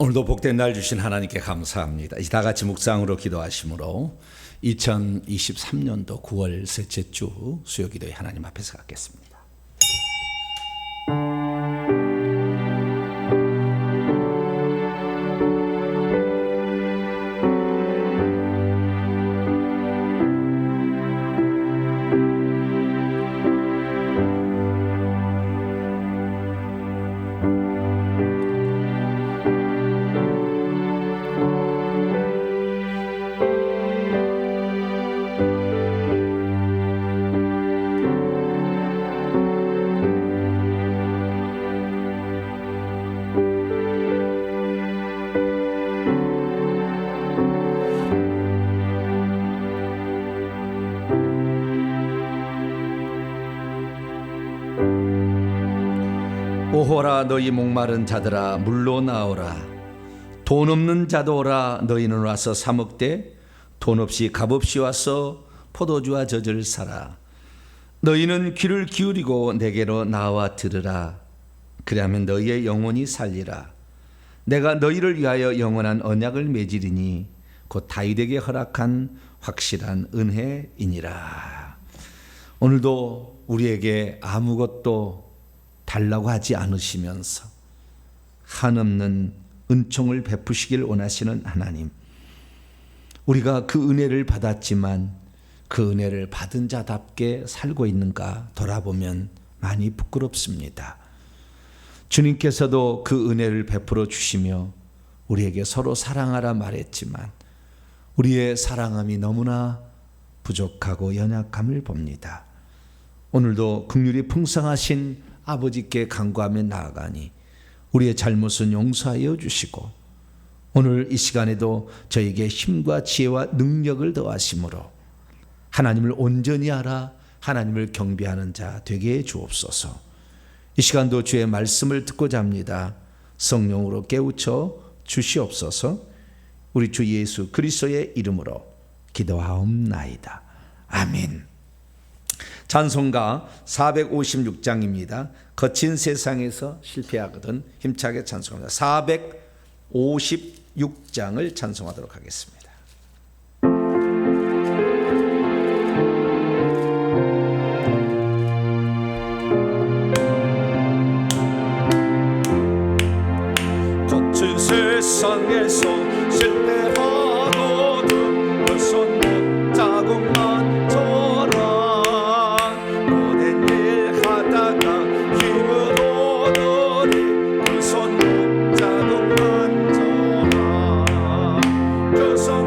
오늘도 복된 날 주신 하나님께 감사합니다. 다 같이 묵상으로 기도하심으로 2023년도 9월 셋째 주 수요기도에 하나님 앞에서 갖겠습니다. 오호라 너희 목마른 자들아 물로 나오라. 돈 없는 자도 오라. 너희는 와서 사 먹되 돈 없이 값없이 와서 포도주와 젖을 사라. 너희는 귀를 기울이고 내게로 나와 들으라. 그리하면 너희의 영혼이 살리라. 내가 너희를 위하여 영원한 언약을 맺으리니 곧 다윗에게 허락한 확실한 은혜이니라. 오늘도 우리에게 아무것도 달라고 하지 않으시면서 한없는 은총을 베푸시길 원하시는 하나님, 우리가 그 은혜를 받았지만 그 은혜를 받은 자답게 살고 있는가 돌아보면 많이 부끄럽습니다. 주님께서도 그 은혜를 베풀어 주시며 우리에게 서로 사랑하라 말했지만 우리의 사랑함이 너무나 부족하고 연약함을 봅니다. 오늘도 긍휼이 풍성하신 아버지께 간구하며 나아가니 우리의 잘못은 용서하여 주시고 오늘 이 시간에도 저에게 힘과 지혜와 능력을 더하심으로 하나님을 온전히 알아 하나님을 경배하는 자 되게 해 주옵소서. 이 시간도 주의 말씀을 듣고자 합니다. 성령으로 깨우쳐 주시옵소서. 우리 주 예수 그리스도의 이름으로 기도하옵나이다. 아멘. 찬송가 456장입니다. 거친 세상에서 실패하거든 힘차게 찬송합니다. 456장을 찬송하도록 하겠습니다. 거친 세상에서 실패하거든 그 손목 자국만 쳐라. 그 손목 자국 만져라. 그 손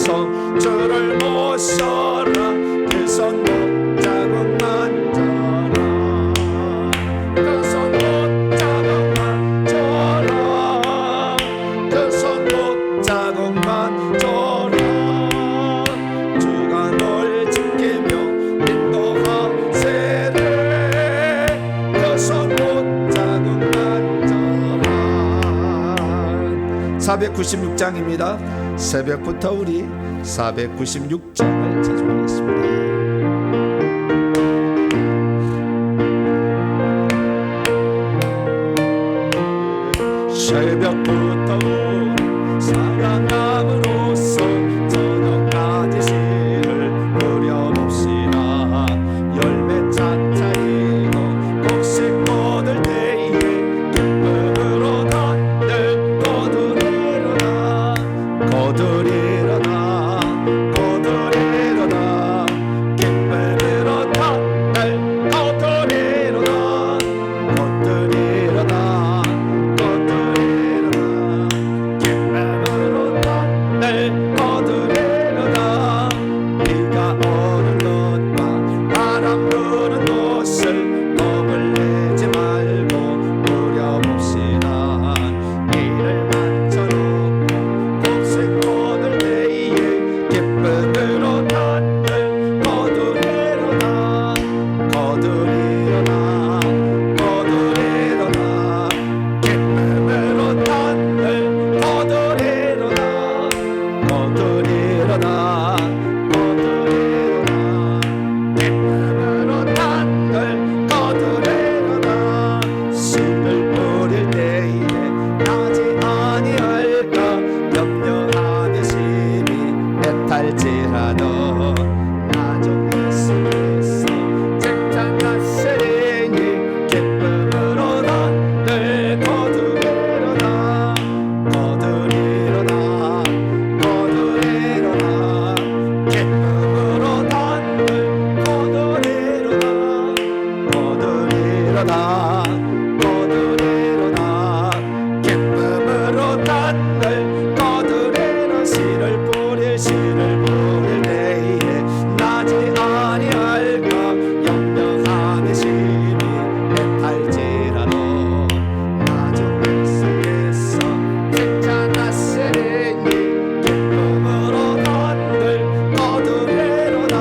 손 주를 모셔라 그 손 못자국 만져라 그 손 못자국 만져라 그 손 못자국 만져라 주가 널 지키며 인도하세를 그 손 못자국 만져라. 496장입니다. 새벽부터 우리 496장을 찬송하겠습니다. 새벽부터 우리 사랑함으로써 저녁까지 시를 누려봅시다. 열매 차차이고 곡식 뻗을 때에 기쁨으로 다들 거두리로다 거두리로다 거두리로다 기쁨으로 다들 거두리로다 거두리로다 할지라도 나중 예수께서 쟁탈하시리니 기쁨으로 나를 거두리로다 거두리로다 거두리로다 기쁨으로 나를 거두리로다 거두리로다 거두리로다 기쁨으로 나를 거두리로 씨를 뿌릴 씨를 뿌릴 때에 나지 아니할까 염려하는 심히 애탈지라도 나중 예수께서 쟁탈하시리니 기쁨으로 나를 거두리로다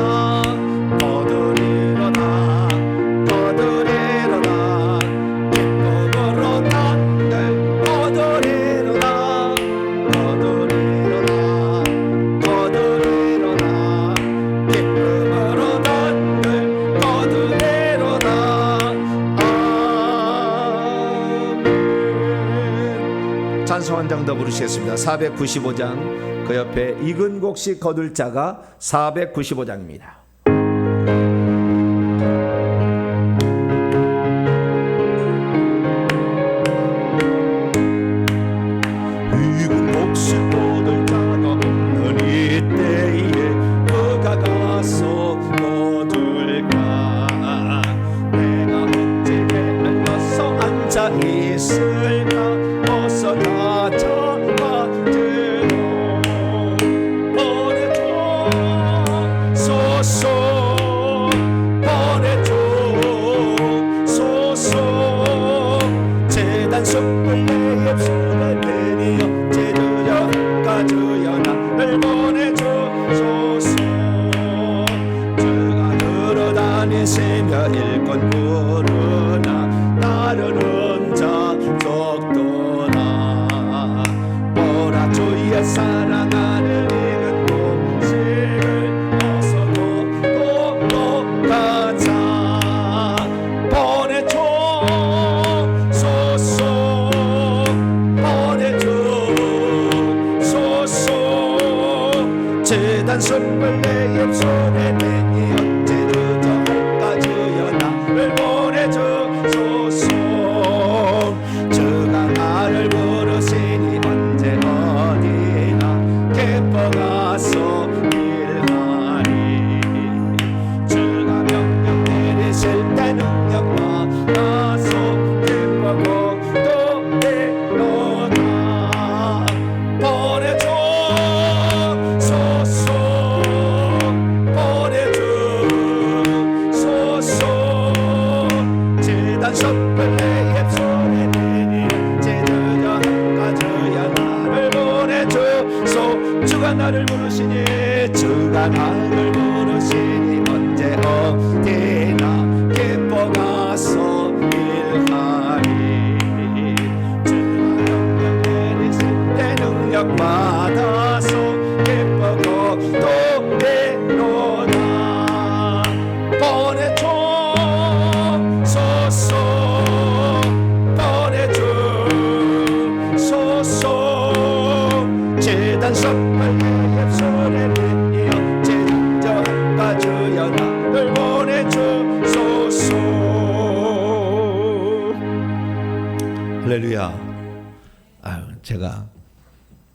거두리로다 거두리로다 기쁨으로 나를 거두리로다 거두리로다 거두리로다 기쁨으로 나를 거두리로다. 아멘. 찬송 한 장 더 부르시겠습니다. 495장 그 옆에 익은 곡식 거둘 자가 495장입니다. 익은 곡식 거둘 자가 없는 이때에 그가 가서 거둘까 내가 어찌 게을러서 앉아 있을까 어서 가져가지로 보내줘소서 보내줘소서 재단 숯불 내 입술에 내리어 제주여 가주여 나를 보내줘소서 주가 걸어다니시며 일꾼 부르나 나를 혼자 적도나 보라 주의 사랑하는 익은 곡식을 어서 또 가자 보내줘소서 보내줘소서 재단 숯불 내 입술에 내니 언제 늦어할까 주여 나를 보내줘소서 주가 나를 부르시니 언제 어디나 기뻐 가서 일하리 주가 명령 내리실 때 능력 받아서 기뻐고 또 내려가 보내줘소서 나를 부르시니 주가 나를 부르시니 언제 어디나 기뻐 가서 일하리. 주가 영광 내리실 때 능력 받아서 기쁘고 또 내노다. 보내주소서 보내주소서. 재단 선물의 입술에 이어 제정과 주여 나를 보내주소서. 할렐루야. 아유, 제가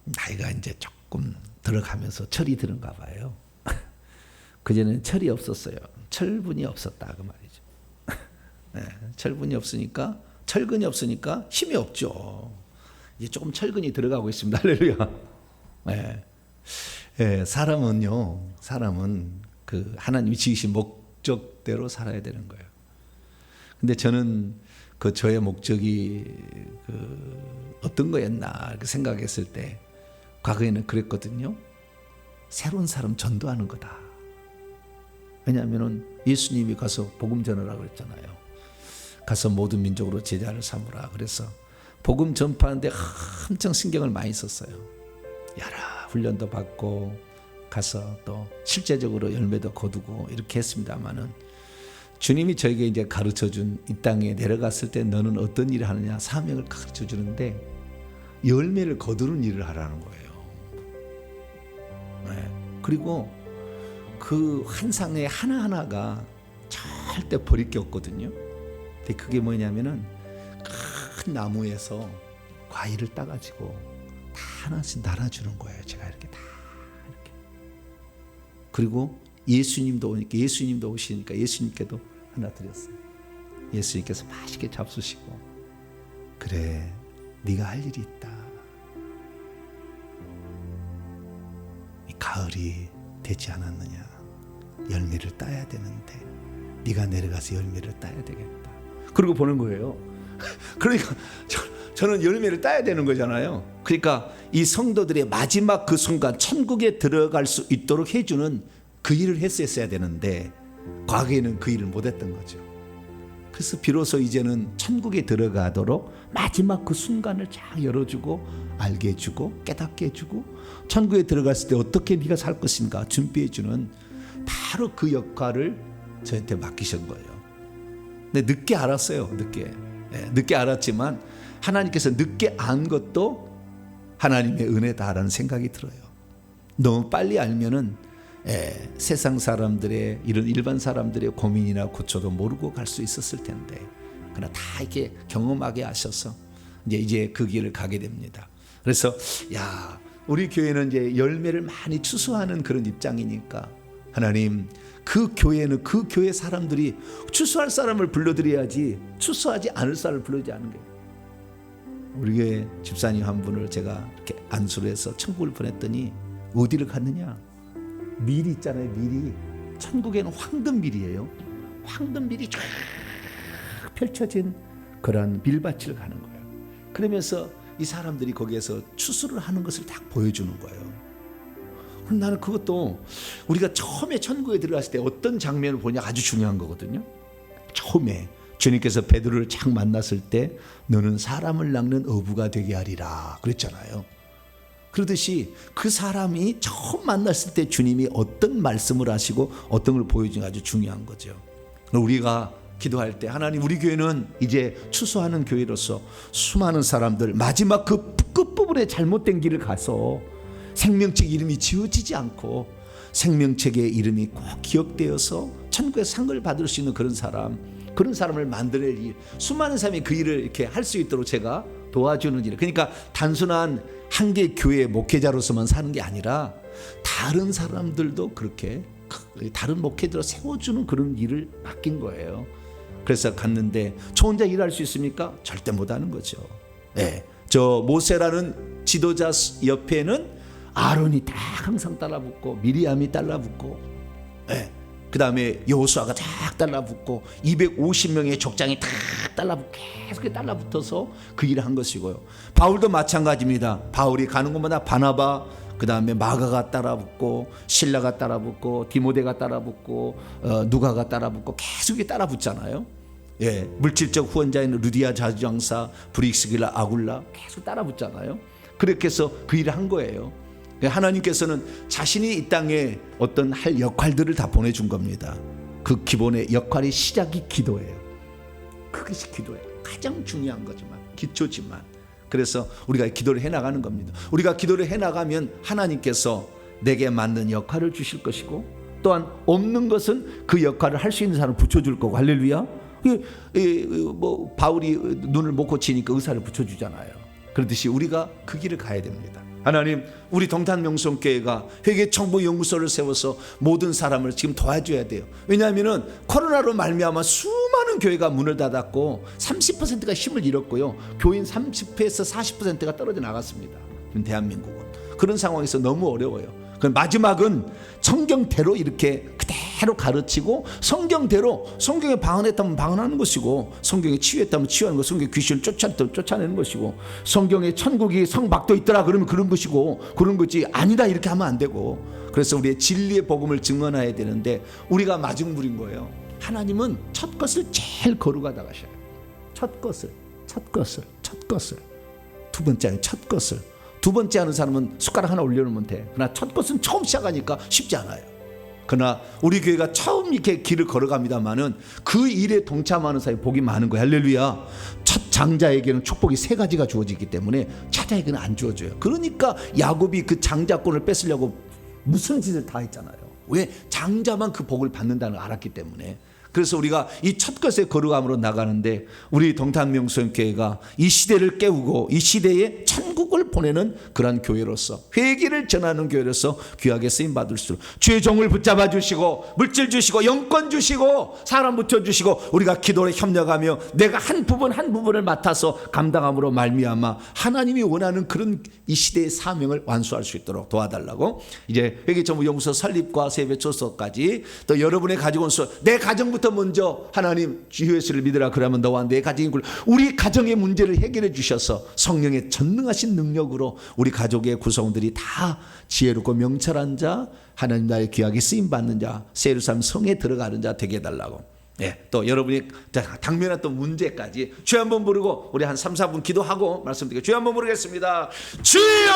나이가 이제 조금 들어가면서 철이 드는가 봐요. 그전에는 철이 없었어요. 철분이 없었다 그 말이죠. 네, 철분이 없으니까, 철근이 없으니까 힘이 없죠. 이제 조금 철근이 들어가고 있습니다. 할렐루야. 네. 네, 사람은 그 하나님이 지으신 목적대로 살아야 되는 거예요. 근데 저는 그 저의 목적이 그 어떤 거였나 이렇게 생각했을 때 과거에는 그랬거든요. 새로운 사람 전도하는 거다. 왜냐하면 예수님이 가서 복음 전하라고 그랬잖아요. 가서 모든 민족으로 제자를 삼으라. 그래서 복음 전파하는데 엄청 신경을 많이 썼어요. 여러 훈련도 받고 가서 또 실제적으로 열매도 거두고 이렇게 했습니다마는 주님이 저에게 이제 가르쳐준 이 땅에 내려갔을 때 너는 어떤 일을 하느냐 사명을 가르쳐 주는데 열매를 거두는 일을 하라는 거예요. 네. 그리고 그 한 상에 하나하나가 절대 버릴 게 없거든요. 근데 그게 뭐냐면은 큰 나무에서 과일을 따가지고 다 하나씩 나눠주는 거예요. 제가 이렇게 다 이렇게. 그리고 예수님도 오시니까 예수님께도 하나 드렸어요. 예수님께서 맛있게 잡수시고 그래 네가 할 일이 있다. 이 가을이 되지 않았느냐. 열매를 따야 되는데 네가 내려가서 열매를 따야 되겠다. 그러고 보는 거예요. 그러니까 저는 열매를 따야 되는 거잖아요. 그러니까 이 성도들의 마지막 그 순간 천국에 들어갈 수 있도록 해주는 그 일을 했어야 되는데 과거에는 그 일을 못했던 거죠. 그래서 비로소 이제는 천국에 들어가도록 마지막 그 순간을 쫙 열어주고 알게 해주고 깨닫게 해주고 천국에 들어갔을 때 어떻게 네가 살 것인가 준비해주는 바로 그 역할을 저한테 맡기신 거예요. 근데 늦게 알았어요. 늦게 알았지만 하나님께서 늦게 안 것도 하나님의 은혜다라는 생각이 들어요. 너무 빨리 알면은 세상 사람들의 이런 일반 사람들의 고민이나 고초도 모르고 갈 수 있었을 텐데 그러나 다 이렇게 경험하게 하셔서 이제 그 길을 가게 됩니다. 그래서 우리 교회는 이제 열매를 많이 추수하는 그런 입장이니까 하나님 그 교회는 그 교회 사람들이 추수할 사람을 불러드려야지 추수하지 않을 사람을 불러지 않은 거예요. 우리 교회 집사님 한 분을 제가 이렇게 안수를 해서 천국을 보냈더니 어디를 갔느냐? 밀이 있잖아요. 밀이 천국에는 황금밀이에요. 황금밀이 쫙 펼쳐진 그런 밀밭을 가는 거예요. 그러면서 이 사람들이 거기에서 추수를 하는 것을 딱 보여주는 거예요. 나는 그것도 우리가 처음에 천국에 들어갔을 때 어떤 장면을 보냐 아주 중요한 거거든요. 처음에 주님께서 베드로를 쫙 만났을 때 너는 사람을 낚는 어부가 되게 하리라 그랬잖아요. 그러듯이 그 사람이 처음 만났을 때 주님이 어떤 말씀을 하시고 어떤 걸 보여주는 게 아주 중요한 거죠. 우리가 기도할 때 하나님 우리 교회는 이제 추수하는 교회로서 수많은 사람들 마지막 그 끝부분에 잘못된 길을 가서 생명책 이름이 지워지지 않고 생명책의 이름이 꼭 기억되어서 천국의 상을 받을 수 있는 그런 사람을 만들어낼 일, 수많은 사람이 그 일을 이렇게 할 수 있도록 제가 도와주는 일. 그러니까 단순한 한 개 교회 목회자로서만 사는 게 아니라 다른 사람들도 그렇게 다른 목회자로 세워주는 그런 일을 맡긴 거예요. 그래서 갔는데 저 혼자 일할 수 있습니까? 절대 못하는 거죠. 저 모세라는 지도자 옆에는 아론이 다 항상 따라붙고 미리암이 따라붙고 그 다음에 여호수아가 딱 따라붙고 250명의 족장이 다 따라붙고 계속 따라붙어서 그 일을 한 것이고요. 바울도 마찬가지입니다. 바울이 가는 곳마다 바나바 그 다음에 마가가 따라붙고 실라가 따라붙고 디모데가 따라붙고 누가가 따라붙고 계속 따라붙잖아요. 예, 물질적 후원자인 루디아 자주장사, 브릭스길라, 아굴라 계속 따라붙잖아요. 그렇게 해서 그 일을 한 거예요. 하나님께서는 자신이 이 땅에 어떤 할 역할들을 다 보내준 겁니다. 그 기본의 역할의 시작이 기도예요. 그것이 기도예요. 가장 중요한 거지만, 기초지만. 그래서 우리가 기도를 해나가는 겁니다. 우리가 기도를 해나가면 하나님께서 내게 맞는 역할을 주실 것이고, 또한 없는 것은 그 역할을 할 수 있는 사람을 붙여줄 거고. 할렐루야. 뭐 바울이 눈을 못 고치니까 의사를 붙여주잖아요. 그렇듯이 우리가 그 길을 가야 됩니다. 하나님, 우리 동탄명성교회가 회개청부연구소를 세워서 모든 사람을 지금 도와줘야 돼요. 왜냐하면 코로나로 말미암아 수많은 교회가 문을 닫았고 30%가 힘을 잃었고요, 교인 30%에서 40%가 떨어져 나갔습니다. 대한민국은 그런 상황에서 너무 어려워요. 마지막은 성경대로 이렇게 그대로 가르치고, 성경대로 성경에 방언했다면 방언하는 것이고, 성경에 치유했다면 치유하는 것, 성경에 귀신을 쫓아냈다면 쫓아내는 것이고, 성경에 천국이 성막도 있더라 그러면 그런 것이고, 그런 거지 아니다 이렇게 하면 안 되고. 그래서 우리의 진리의 복음을 증언해야 되는데 우리가 마중물인 거예요. 하나님은 첫 것을 제일 거룩하다 하셔요. 첫 것을. 두 번째는 첫 것을. 두 번째 하는 사람은 숟가락 하나 올려놓으면 돼. 그러나 첫 것은 처음 시작하니까 쉽지 않아요. 그러나 우리 교회가 처음 이렇게 길을 걸어갑니다마는 그 일에 동참하는 사람이 복이 많은 거예요. 할렐루야. 첫 장자에게는 축복이 3가지가 주어지기 때문에 차자에게는 안 주어져요. 그러니까 야곱이 그 장자권을 뺏으려고 무슨 짓을 다 했잖아요. 왜? 장자만 그 복을 받는다는 걸 알았기 때문에. 그래서 우리가 이 첫 것의 거룩함으로 나가는데, 우리 동탄명성교회가 이 시대를 깨우고 이 시대에 천국을 보내는 그러한 교회로서, 회개를 전하는 교회로서 귀하게 쓰임받을 수, 주의 종을 붙잡아 주시고 물질 주시고 영권 주시고 사람 붙여주시고, 우리가 기도를 협력하며 내가 한 부분을 맡아서 감당함으로 말미암아 하나님이 원하는 그런 이 시대의 사명을 완수할 수 있도록 도와달라고, 이제 회개전문연구소 설립과 세배 초소까지, 또 여러분의 가지고 온 내 가정부터 먼저 하나님 주 예수를 믿으라 그러면 너와 내 가정이 우리 가정의 문제를 해결해 주셔서 성령의 전능하신 능력으로 우리 가족의 구성원들이 다 지혜롭고 명철한 자, 하나님 나의 귀하게 쓰임받는 자, 새 예루살렘 성에 들어가는 자 되게 해달라고. 예, 또 여러분이 당면한 또 문제까지 주여 한번 부르고 우리 한 3, 4분 기도하고 말씀드리겠습니다. 주여 한번 부르겠습니다. 주여!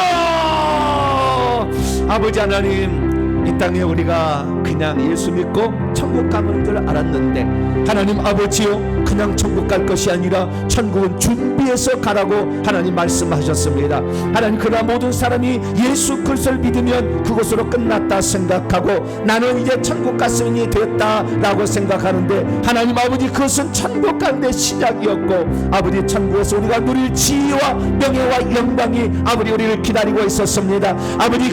아버지 하나님, 이 땅에 우리가 그냥 예수 믿고 천국 가는 줄 알았는데, 하나님 아버지요, 그냥 천국 갈 것이 아니라 천국은 준비해서 가라고 하나님 말씀하셨습니다. 하나님, 그러나 모든 사람이 예수 그리스도를 믿으면 그것으로 끝났다 생각하고 나는 이제 천국 갔으니 됐다라고 생각하는데, 하나님 아버지, 그것은 천국 가는 데 시작이었고, 아버지 천국에서 우리가 누릴 지혜와 명예와 영광이 아버지 우리를 기다리고 있었습니다. 아버지,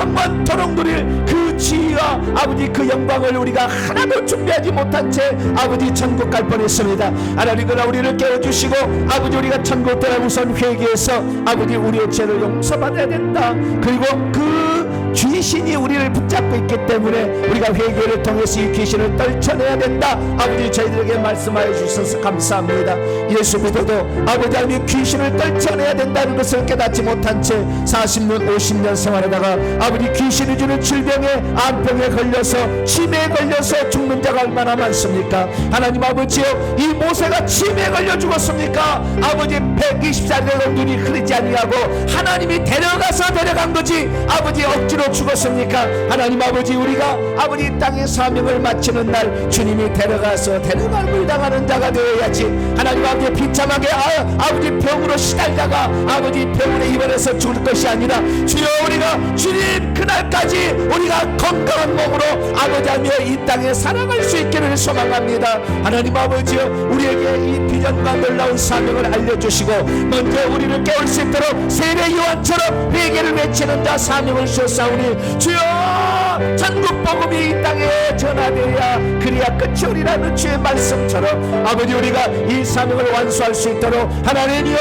영원토록 누릴 그 지혜와 아버지 그 영광을 우리가 하나도 준비하지 못한 채 아버지 천국 갈 뻔했습니다. 하나님, 그러나 우리를 깨워주시고 아버지 우리가 천국 들어가 우선 회개해서 아버지 우리의 죄를 용서받아야 된다. 그리고 그 귀신이 우리를 붙잡고 있기 때문에 우리가 회개를 통해서 이 귀신을 떨쳐내야 된다. 아버지 저희들에게 말씀하여 주셔서 감사합니다. 예수 믿어도 아버지 하나님 귀신을 떨쳐내야 된다는 것을 깨닫지 못한 채 40년 50년 생활하다가 아버지 귀신이 주는 질병에, 암병에 걸려서 치매에 걸려서 죽는 자가 얼마나 많습니까? 하나님 아버지요, 이 모세가 치매에 걸려 죽었습니까? 아버지 120살 되고 눈이 흐르지 아니하고 하나님이 데려간 거지 아버지 억지로 죽었습니까? 하나님 아버지, 우리가 아버지 이 땅의 사명을 마치는 날 주님이 데려감을 당하는 자가 되어야지. 하나님 아버지, 비참하게 아버지 병으로 시달다가 아버지 병으로 입원해서 죽을 것이 아니라 주여, 우리가 주님 그날까지 우리가 건강한 몸으로 아버지 하며 이 땅에 살아갈 수 있기를 소망합니다. 하나님 아버지요, 우리에게 이 비전과 놀라운 사명을 알려주시고 먼저 우리를 깨울 수 있도록 세례 요한처럼 회개를 외치는 자 사명을 주셨사오니 원하오니 주여 전국 복음이 이 땅에 전하되어야 그리야 끝이 오리라는 주의 말씀처럼 아버지 우리가 이 사명을 완수할 수 있도록 하나님이여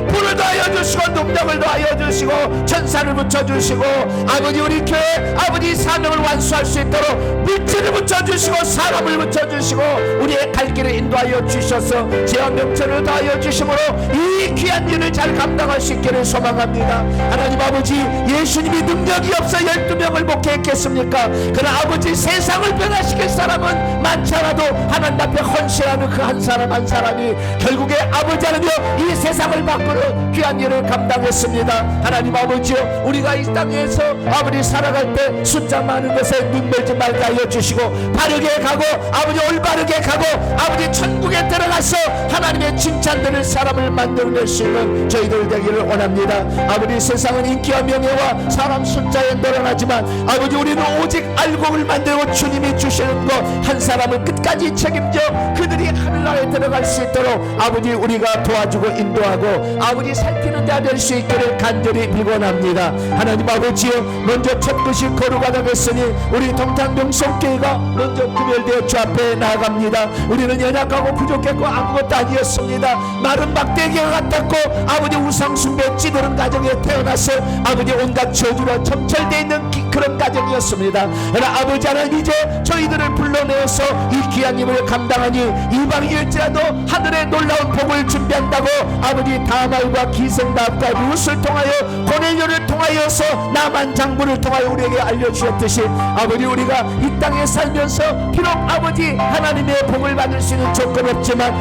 불을 더하여 주시고 능력을 더하여 주시고 천사를 붙여주시고 아버지 우리 교회 아버지 사명을 완수할 수 있도록 물질을 붙여주시고 사람을 붙여주시고 우리의 갈 길을 인도하여 주셔서 제한 명철을 더하여 주심으로 이 귀한 일을 잘 감당할 수 있기를 소망합니다. 하나님 아버지 예수님이 능력이 없어 12명을 목회했겠습니까? 그러나 아버지 세상을 변화시킬 사람은 많지 않아도 하나님 앞에 헌신하는 그 한 사람 한 사람이 결국에 아버지 하나님여 이 세상을 바꾸는 귀한 일을 감당했습니다. 하나님 아버지여 우리가 이 땅에서 아버지 살아갈 때 숫자 많은 것에 눈 멀지 말게 하여 주시고 바르게 가고 아버지 올바르게 가고 아버지 천국에 들어가서 하나님의 칭찬들을 사람을 만들어낼 수 있는 저희들 되기를 원합니다. 아버지 세상은 인기와 명예와 사람 숫자에 놀아나지만 아버지 우리는 오직 알곡을 만들고 주님이 주시는 것 한 사람을 끝까지 책임져 그들이 하늘나라에 들어갈 수 있도록 아버지 우리가 도와주고 인도하고 아버지 살피는 자 될 수 있기를 간절히 빌곤합니다. 하나님 아버지여 먼저 첫 것이 거룩하다 했으니 우리 동탄명성교회가 먼저 구별되어 주 앞에 나아갑니다. 우리는 연약하고 부족했고 아무것도 아니었습니다. 마른 막대기와 같았고 아버지 우상숭배에 찌드는 가정에 태어나서 아버지 온갖 저주로 점철되어 있는 그런 가정이었습니다. 그러나 아버지 하나님 이제 저희들을 불러내어서 이 귀한 임을 감당하니 이방일지라도 하늘의 놀라운 복을 준비한다고 아버지 다말과 기생나합과 룻을 통하여 고넬료를 통하여서 나만 장군을 통하여 우리에게 알려주셨듯이 아버지 우리가 이 땅에 살면서 비록 아버지 하나님의 복을 받을 수 있는 조건 없지만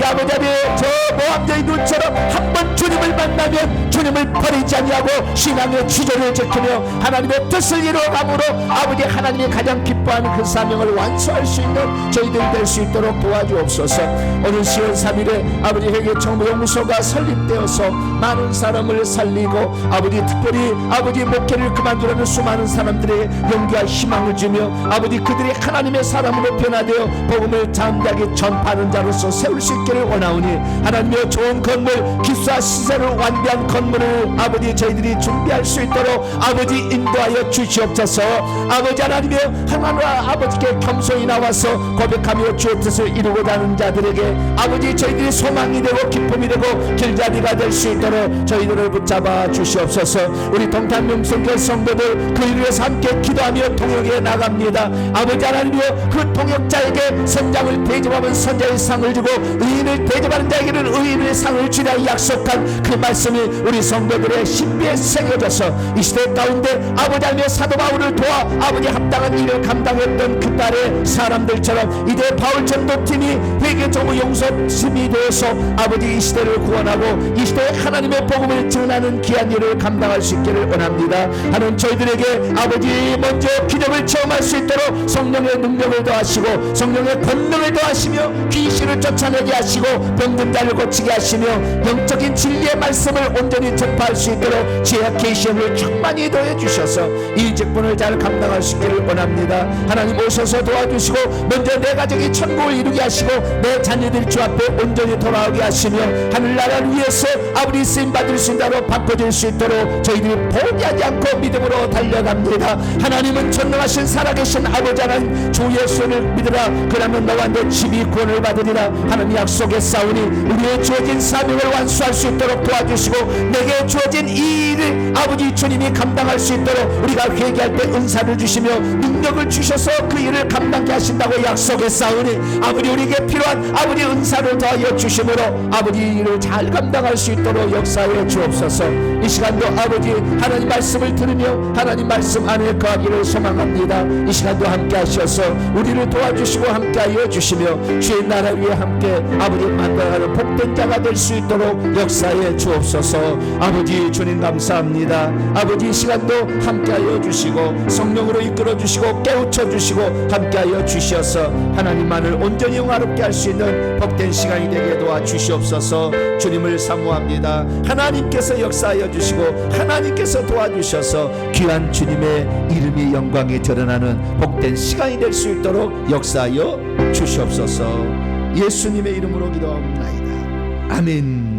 아버지의 저 모함자의 눈처럼 한번 주님을 만나면 주님을 버리지 아니하고 신앙의 주저를 지키며 하나님의 뜻을 이루어감으로 아버지 하나님이 가장 기뻐하는 그 사명을 완수할 수 있는 저희들 될 수 있도록 도와주옵소서. 오늘 10월 3일에 아버지 회계정보연구소가 설립되어서 많은 사람을 살리고 아버지 특별히 아버지 목회를 그만두려는 수많은 사람들의 용기와 희망을 주며 아버지 그들이 하나님의 사람으로 변화되어 복음을 잠잠하게 전파하는 자로서 세울 수 있기를 원하오니 하나님의 좋은 건물 기수와 시설을 완비한 건물을 아버지 저희들이 준비할 수 있도록 아버지 인도하여 주시옵소서. 아버지 하나님의 하나님과 아버지께 겸손히 나와서 고백하며 주의 뜻을 이루고자 하는 자들에게 아버지 저희들이 소망이 되고 기쁨이 되고 길자리가 될 수 있도록 저희들을 붙잡아 주시옵소서. 우리 동탄명성교회 성도들 그 일을 위해서 함께 기도하며 통역에 나갑니다. 아버지 하나님이여 그 통역자에게 선장을 대접하면 선자의 상을 주고 의인을 대접하는 자에게는 의인의 상을 주라 약속한 그 말씀이 우리 성도들의 신비에 새겨져서 이 시대 가운데 아버지 하나님의 사도 바울을 도와 아버지 합당한 일을 감당했던 그날의 사람들처럼 이제 바울 전도팀이 회개정의 용서팀이 되어서 아버지 이 시대를 구원하고 이 시대에 하나님의 복음을 전하는 귀한 일을 감당할 수 있기를 원합니다. 하나님 저희들에게 아버지 먼저 기적을 체험할 수 있도록 성령의 능력을 더하시고 성령의 권능을 더하시며 귀신을 쫓아내게 하시고 병든 자를 고치게 하시며 영적인 진리의 말씀을 온전히 전파할 수 있도록 지혜와 계시를 충만히 더해 주셔서 이 직분을 잘 감당할 수 있기를 원합니다. 하나님 오셔서 도와주시고 먼저 내 가정이 천국을 이루게 하시고 내 자녀들이 주 앞에 온전히 돌아오게 하시며 하늘나라를 위해서 아버지 쓰임받을 수 있는 자로 바꿔줄 수 있도록 저희들이 포기하지 않고 믿음으로 달려갑니다. 하나님은 전능하신 살아계신 아버지 하나님 주 예수를 믿으라 그러면 너와 내 집이 구원을 받으리라 하나님 약속에 싸우니 우리의 주어진 사명을 완수할 수 있도록 도와주시고 내게 주어진 이 일을 아버지 주님이 감당할 수 있도록 우리가 회개할 때 은사를 주시며 능력을 주셔서 그 일을 감당케 하신다고 약속에 싸우니 아버지 우리에게 필요한 아버지 은사를 더하여 주심으로 아버지 일을 잘 감당할 수 있도록 역사해 주옵소서. 이 시간도 아버지 하나님 말씀을 들으며 하나님 말씀 안에 거하기를 소망합니다. 이 시간도 함께 하셔서 우리를 도와주시고 함께 하여 주시며 주의 나라 위에 함께 아버지 만나가는 복된 자가 될 수 있도록 역사해 주옵소서. 아버지 주님 감사합니다. 아버지 이 시간도 함께 하여 주시고 성령으로 이끌어 주시고 깨우쳐 주시고 함께 하여 주셔서 하나님만을 온전히 영화롭게 할 수 있는 복된 시간이 되게 도와주시옵소서. 주님을 사모합니다. 하나님께서 역사하여 주시고 하나님께서 도와주셔서 귀한 주님의 이름이 영광에 드러나는 복된 시간이 될 수 있도록 역사하여 주시옵소서. 예수님의 이름으로 기도합니다. 아멘.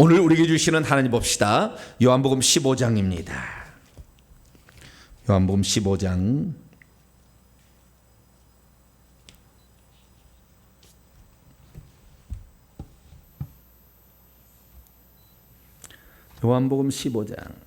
오늘 우리에게 주시는 하나님 봅시다. 요한복음 15장입니다. 요한복음 15장 15장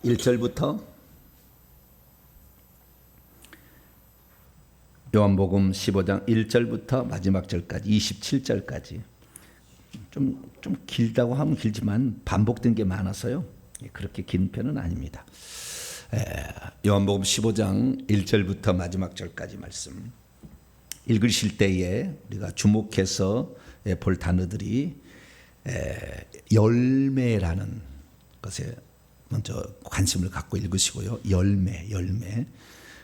1절부터 요한복음 15장 1절부터 마지막 절까지 27절까지 좀 길다고 하면 길지만 반복된 게 많아서요. 그렇게 긴 편은 아닙니다. 요한복음 15장 1절부터 마지막 절까지 말씀 읽으실 때에 우리가 주목해서 볼 단어들이 열매라는 것에 먼저 관심을 갖고 읽으시고요. 열매.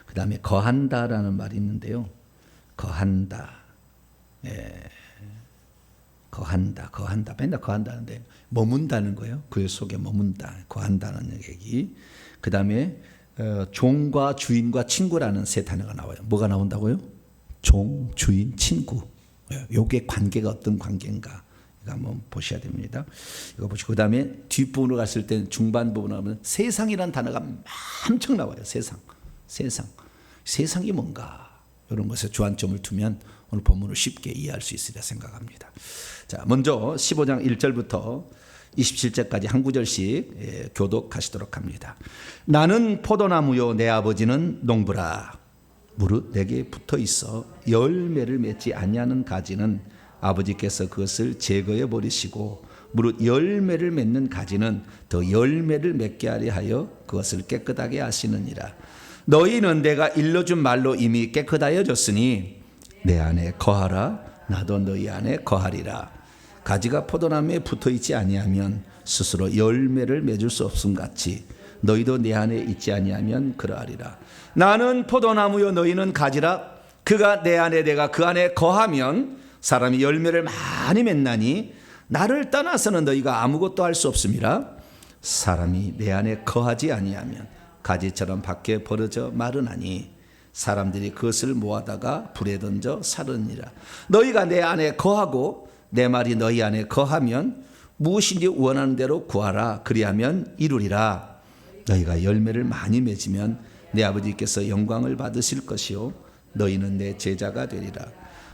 그 다음에 거한다라는 말이 있는데요. 거한다. 맨날 거한다는데 머문다는 거예요. 그 속에 머문다. 거한다는 얘기. 그 다음에 종과 주인과 친구라는 세 단어가 나와요. 뭐가 나온다고요? 종, 주인, 친구. 요게 관계가 어떤 관계인가? 한번 보셔야 됩니다. 이거 보시고 그 다음에 뒷부분으로 갔을 때 중반 부분으로 가면 세상이라는 단어가 엄청 나와요. 세상이 뭔가 이런 것에 주안점을 두면 오늘 본문을 쉽게 이해할 수 있으리라 생각합니다. 자, 먼저 15장 1절부터 27절까지 한 구절씩 교독하시도록 합니다. 나는 포도나무요 내 아버지는 농부라. 무릇 내게 붙어 있어 열매를 맺지 아니하는 가지는 아버지께서 그것을 제거해 버리시고 무릇 열매를 맺는 가지는 더 열매를 맺게 하려 하여 그것을 깨끗하게 하시느니라. 너희는 내가 일러준 말로 이미 깨끗하여졌으니 내 안에 거하라. 나도 너희 안에 거하리라. 가지가 포도나무에 붙어 있지 아니하면 스스로 열매를 맺을 수 없음 같이 너희도 내 안에 있지 아니하면 그러하리라. 나는 포도나무요 너희는 가지라. 그가 내 안에 내가 그 안에 거하면 사람이 열매를 많이 맺나니 나를 떠나서는 너희가 아무것도 할 수 없음이라. 사람이 내 안에 거하지 아니하면 가지처럼 밖에 벌어져 마르나니 사람들이 그것을 모아다가 불에 던져 사르니라. 너희가 내 안에 거하고 내 말이 너희 안에 거하면 무엇인지 원하는 대로 구하라. 그리하면 이루리라. 너희가 열매를 많이 맺으면 내 아버지께서 영광을 받으실 것이요 너희는 내 제자가 되리라.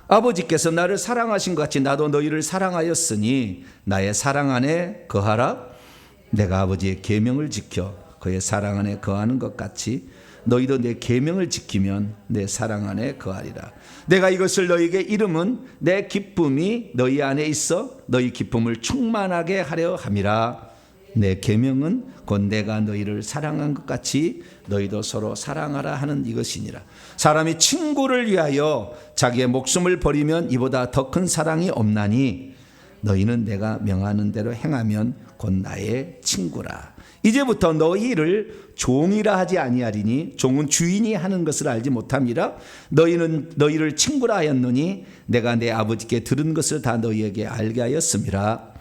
아버지께서 나를 사랑하신 것 같이 나도 너희를 사랑하였으니 나의 사랑 안에 거하라. 내가 아버지의 계명을 지켜 그의 사랑 안에 거하는 것 같이 너희도 내 계명을 지키면 내 사랑 안에 거하리라. 내가 이것을 너희에게 이름은 내 기쁨이 너희 안에 있어 너희 기쁨을 충만하게 하려 함이라. 내 계명은 곧 내가 너희를 사랑한 것 같이 너희도 서로 사랑하라 하는 이것이니라. 사람이 친구를 위하여 자기의 목숨을 버리면 이보다 더 큰 사랑이 없나니 너희는 내가 명하는 대로 행하면 곧 나의 친구라. 이제부터 너희를 종이라 하지 아니하리니 종은 주인이 하는 것을 알지 못함이라. 너희는 너희를 친구라 하였노니 내가 내 아버지께 들은 것을 다 너희에게 알게 하였음이라.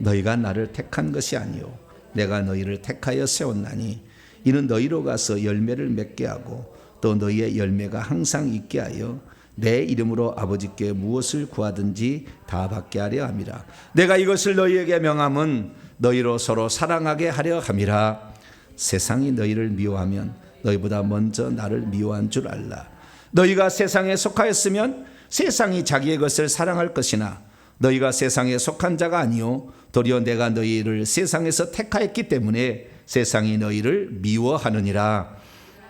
너희가 나를 택한 것이 아니요 내가 너희를 택하여 세웠나니 이는 너희로 가서 열매를 맺게 하고 또 너희의 열매가 항상 있게 하여 내 이름으로 아버지께 무엇을 구하든지 다 받게 하려 함이라. 내가 이것을 너희에게 명함은 너희로 서로 사랑하게 하려 함이라. 세상이 너희를 미워하면 너희보다 먼저 나를 미워한 줄 알라. 너희가 세상에 속하였으면 세상이 자기의 것을 사랑할 것이나 너희가 세상에 속한 자가 아니요 도리어 내가 너희를 세상에서 택하였기 때문에 세상이 너희를 미워하느니라.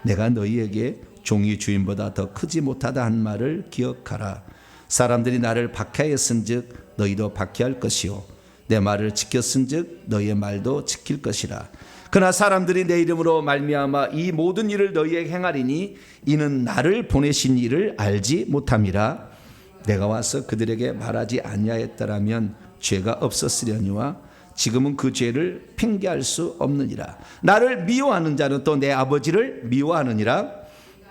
내가 너희에게 종이 주인보다 더 크지 못하다 한 말을 기억하라. 사람들이 나를 박해하였은즉 너희도 박해할 것이요 내 말을 지켰은즉 너희의 말도 지킬 것이라. 그러나 사람들이 내 이름으로 말미암아 이 모든 일을 너희에게 행하리니 이는 나를 보내신 이를 알지 못함이라. 내가 와서 그들에게 말하지 아니하였더라면 죄가 없었으려니와 지금은 그 죄를 핑계할 수 없느니라. 나를 미워하는 자는 또 내 아버지를 미워하느니라.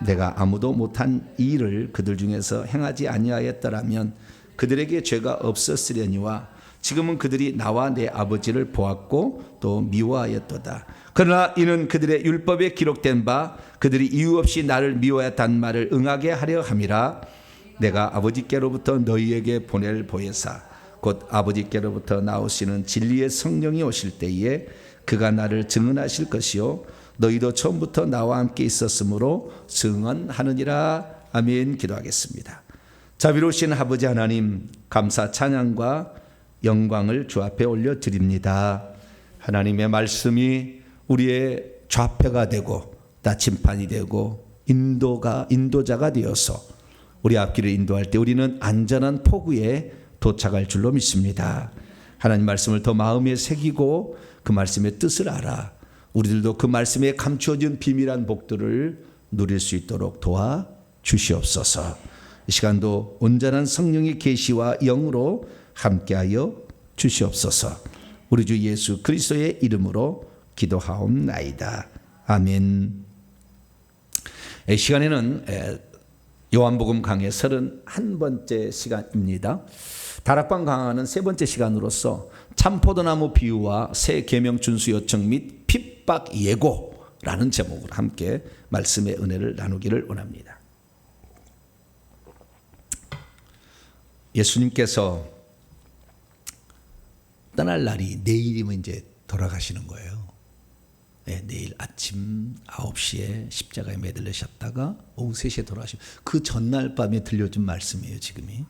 내가 아무도 못한 이 일을 그들 중에서 행하지 아니하였더라면 그들에게 죄가 없었으려니와 지금은 그들이 나와 내 아버지를 보았고 또 미워하였도다. 그러나 이는 그들의 율법에 기록된 바 그들이 이유 없이 나를 미워했단 말을 응하게 하려 함이라. 내가 아버지께로부터 너희에게 보낼 보혜사 곧 아버지께로부터 나오시는 진리의 성령이 오실 때에 그가 나를 증언하실 것이요 너희도 처음부터 나와 함께 있었으므로 증언하느니라. 아멘. 기도하겠습니다. 자비로우신 아버지 하나님, 감사 찬양과 영광을 주 앞에 올려드립니다. 하나님의 말씀이 우리의 좌표가 되고 나침판이 되고 인도자가 되어서 우리 앞길을 인도할 때 우리는 안전한 포구에 도착할 줄로 믿습니다. 하나님 말씀을 더 마음에 새기고 그 말씀의 뜻을 알아 우리들도 그 말씀에 감추어진 비밀한 복들을 누릴 수 있도록 도와 주시옵소서. 이 시간도 온전한 성령의 계시와 영으로 함께하여 주시옵소서. 우리 주 예수 그리스도의 이름으로 기도하옵나이다. 아멘. 이 시간에는 요한복음 강의 31번째 시간입니다. 다락방 강화는 세 번째 시간으로서 참포도나무 비유와 새 계명 준수 요청 및 핍박 예고라는 제목으로 함께 말씀의 은혜를 나누기를 원합니다. 예수님께서 떠날 날이 내일이면 이제 돌아가시는 거예요. 네, 내일 아침 9시에 십자가에 매달리셨다가 오후 3시에 돌아가시고 그 전날 밤에 들려준 말씀이에요. 지금이.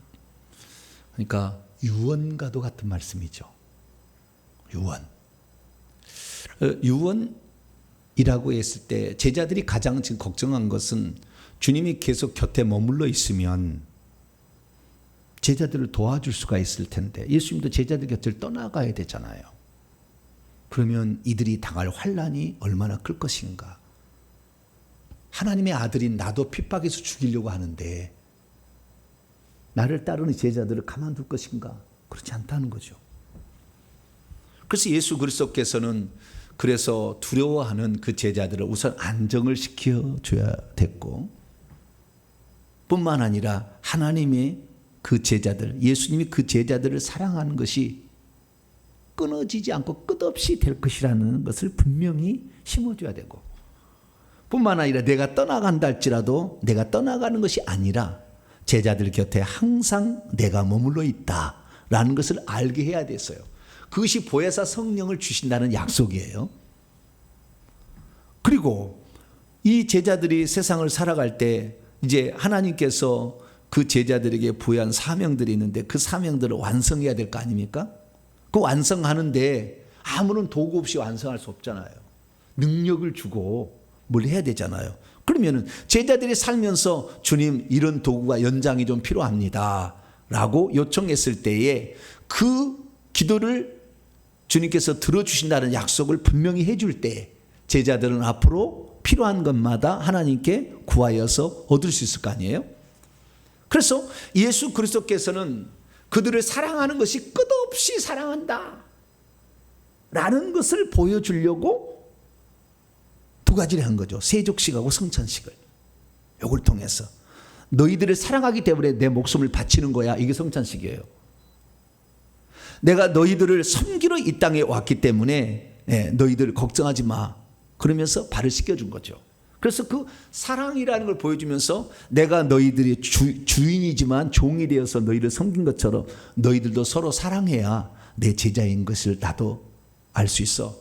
그러니까 유언과도 같은 말씀이죠. 유언이라고 했을 때 제자들이 가장 지금 걱정한 것은 주님이 계속 곁에 머물러 있으면 제자들을 도와줄 수가 있을 텐데 예수님도 제자들 곁을 떠나가야 되잖아요. 그러면 이들이 당할 환난이 얼마나 클 것인가. 하나님의 아들인 나도 핍박해서 죽이려고 하는데 나를 따르는 제자들을 가만둘 것인가? 그렇지 않다는 거죠. 그래서 예수 그리스도께서는 그래서 두려워하는 그 제자들을 우선 안정을 시켜줘야 됐고 뿐만 아니라 하나님의 그 제자들, 예수님이 그 제자들을 사랑하는 것이 끊어지지 않고 끝없이 될 것이라는 것을 분명히 심어줘야 되고 뿐만 아니라 내가 떠나간다 할지라도 내가 떠나가는 것이 아니라 제자들 곁에 항상 내가 머물러 있다라는 것을 알게 해야 됐어요. 그것이 보혜사 성령을 주신다는 약속이에요. 그리고 이 제자들이 세상을 살아갈 때 이제 하나님께서 그 제자들에게 부여한 사명들이 있는데 그 사명들을 완성해야 될 거 아닙니까? 그 완성하는데 아무런 도구 없이 완성할 수 없잖아요. 능력을 주고 뭘 해야 되잖아요. 그러면 제자들이 살면서 주님 이런 도구가 연장이 좀 필요합니다 라고 요청했을 때에 그 기도를 주님께서 들어주신다는 약속을 분명히 해줄 때 제자들은 앞으로 필요한 것마다 하나님께 구하여서 얻을 수 있을 거 아니에요? 그래서 예수 그리스도께서는 그들을 사랑하는 것이 끝없이 사랑한다 라는 것을 보여주려고 두 가지를 한 거죠. 세족식하고 성찬식을. 이걸 통해서 너희들을 사랑하기 때문에 내 목숨을 바치는 거야. 이게 성찬식이에요. 내가 너희들을 섬기러 이 땅에 왔기 때문에 너희들 걱정하지 마. 그러면서 발을 씻겨준 거죠. 그래서 그 사랑이라는 걸 보여주면서 내가 너희들이 주인이지만 종이 되어서 너희를 섬긴 것처럼 너희들도 서로 사랑해야 내 제자인 것을 나도 알 수 있어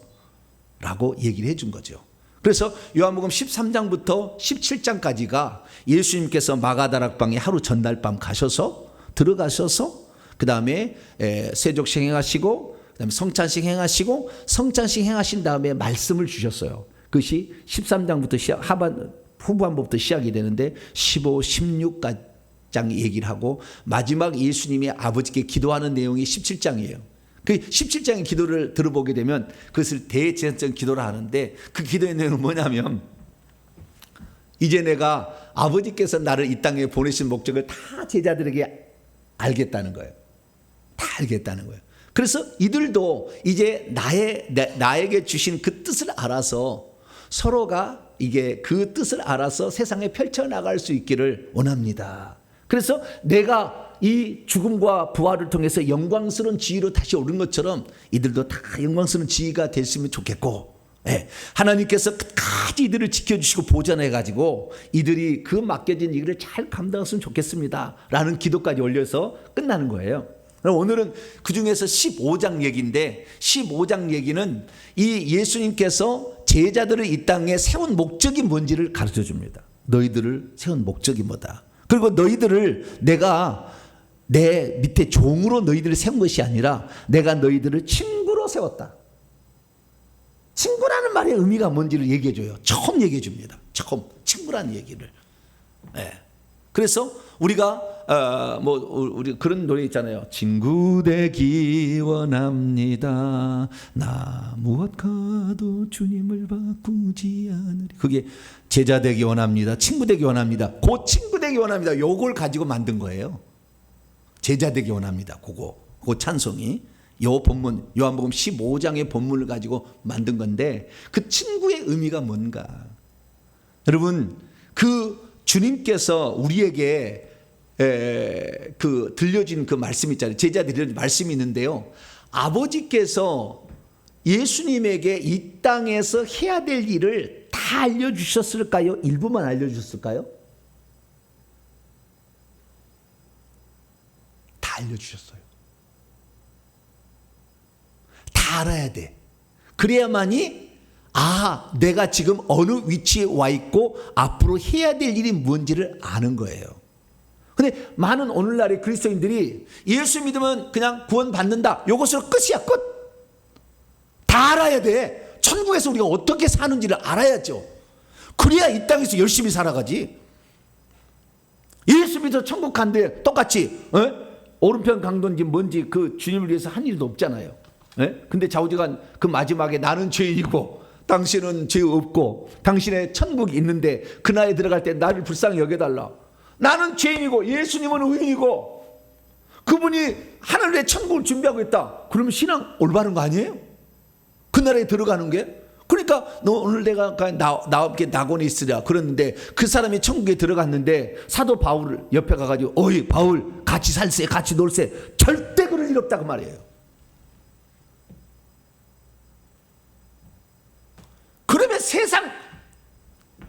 라고 얘기를 해준 거죠. 그래서 요한복음 13장부터 17장까지가 예수님께서 마가다락방에 하루 전날 밤 들어가셔서 그 다음에 세족식 행하시고 그 다음에 성찬식 행하시고 성찬식 행하신 다음에 말씀을 주셨어요. 그것이 13장부터 후반부부터 시작이 되는데 15, 16장 얘기를 하고 마지막 예수님이 아버지께 기도하는 내용이 17장이에요. 그 17장의 기도를 들어보게 되면 그것을 대제사장 기도를 하는데 그 기도의 내용은 뭐냐면 이제 내가 아버지께서 나를 이 땅에 보내신 목적을 다 제자들에게 알겠다는 거예요. 다 알겠다는 거예요. 그래서 이들도 이제 나에게 주신 그 뜻을 알아서 서로가 이게 그 뜻을 알아서 세상에 펼쳐나갈 수 있기를 원합니다. 그래서 내가 이 죽음과 부활을 통해서 영광스러운 지위로 다시 오른 것처럼 이들도 다 영광스러운 지위가 됐으면 좋겠고, 하나님께서 끝까지 이들을 지켜주시고 보존해가지고 이들이 그 맡겨진 일을 잘 감당했으면 좋겠습니다 라는 기도까지 올려서 끝나는 거예요. 오늘은 그 중에서 15장 얘기인데, 15장 얘기는 이 예수님께서 제자들을 이 땅에 세운 목적이 뭔지를 가르쳐 줍니다. 너희들을 세운 목적이 뭐다. 그리고 너희들을 내가 내 밑에 종으로 너희들을 세운 것이 아니라 내가 너희들을 친구로 세웠다. 친구라는 말의 의미가 뭔지를 얘기해 줘요. 처음 얘기해 줍니다. 처음 친구라는 얘기를. 그래서 우리가 우리 그런 노래 있잖아요. 친구 되기 원합니다. 나 무엇 가도 주님을 바꾸지 않으리. 그게 제자 되기 원합니다. 친구 되기 원합니다. 그 친구 되기 원합니다. 요걸 가지고 만든 거예요. 제자 되기 원합니다. 그 찬송이 요 본문 요한복음 15장의 본문을 가지고 만든 건데, 그 친구의 의미가 뭔가? 여러분, 그 주님께서 우리에게 그 들려진 그 말씀 있잖아요. 제자들이 들려진 말씀이 있는데요. 아버지께서 예수님에게 이 땅에서 해야 될 일을 다 알려주셨을까요? 일부만 알려주셨을까요? 다 알려주셨어요. 다 알아야 돼. 그래야만이 내가 지금 어느 위치에 와 있고 앞으로 해야 될 일이 뭔지를 아는 거예요. 근데 많은 오늘날의 그리스도인들이 예수 믿으면 그냥 구원받는다, 이것으로 끝이야. 끝. 다 알아야 돼. 천국에서 우리가 어떻게 사는지를 알아야죠. 그래야 이 땅에서 열심히 살아가지. 예수 믿어 천국 간대 똑같이 오른편 강도인지 뭔지 그 주님을 위해서 한 일도 없잖아요. 근데 좌우지간 그 마지막에 나는 죄인이고 당신은 죄 없고 당신의 천국이 있는데 그날에 들어갈 때 나를 불쌍히 여겨달라. 나는 죄인이고 예수님은 의인이고 그분이 하늘에 천국을 준비하고 있다. 그러면 신앙 올바른 거 아니에요? 그 나라에 들어가는 게. 그러니까 너 오늘 내가 나와 함께 낙원에 있으랴 그랬는데, 그 사람이 천국에 들어갔는데 사도 바울 옆에 가가지고 어이 바울 같이 살세 같이 놀세, 절대 그럴 일 없다고 말이에요. 그러면 세상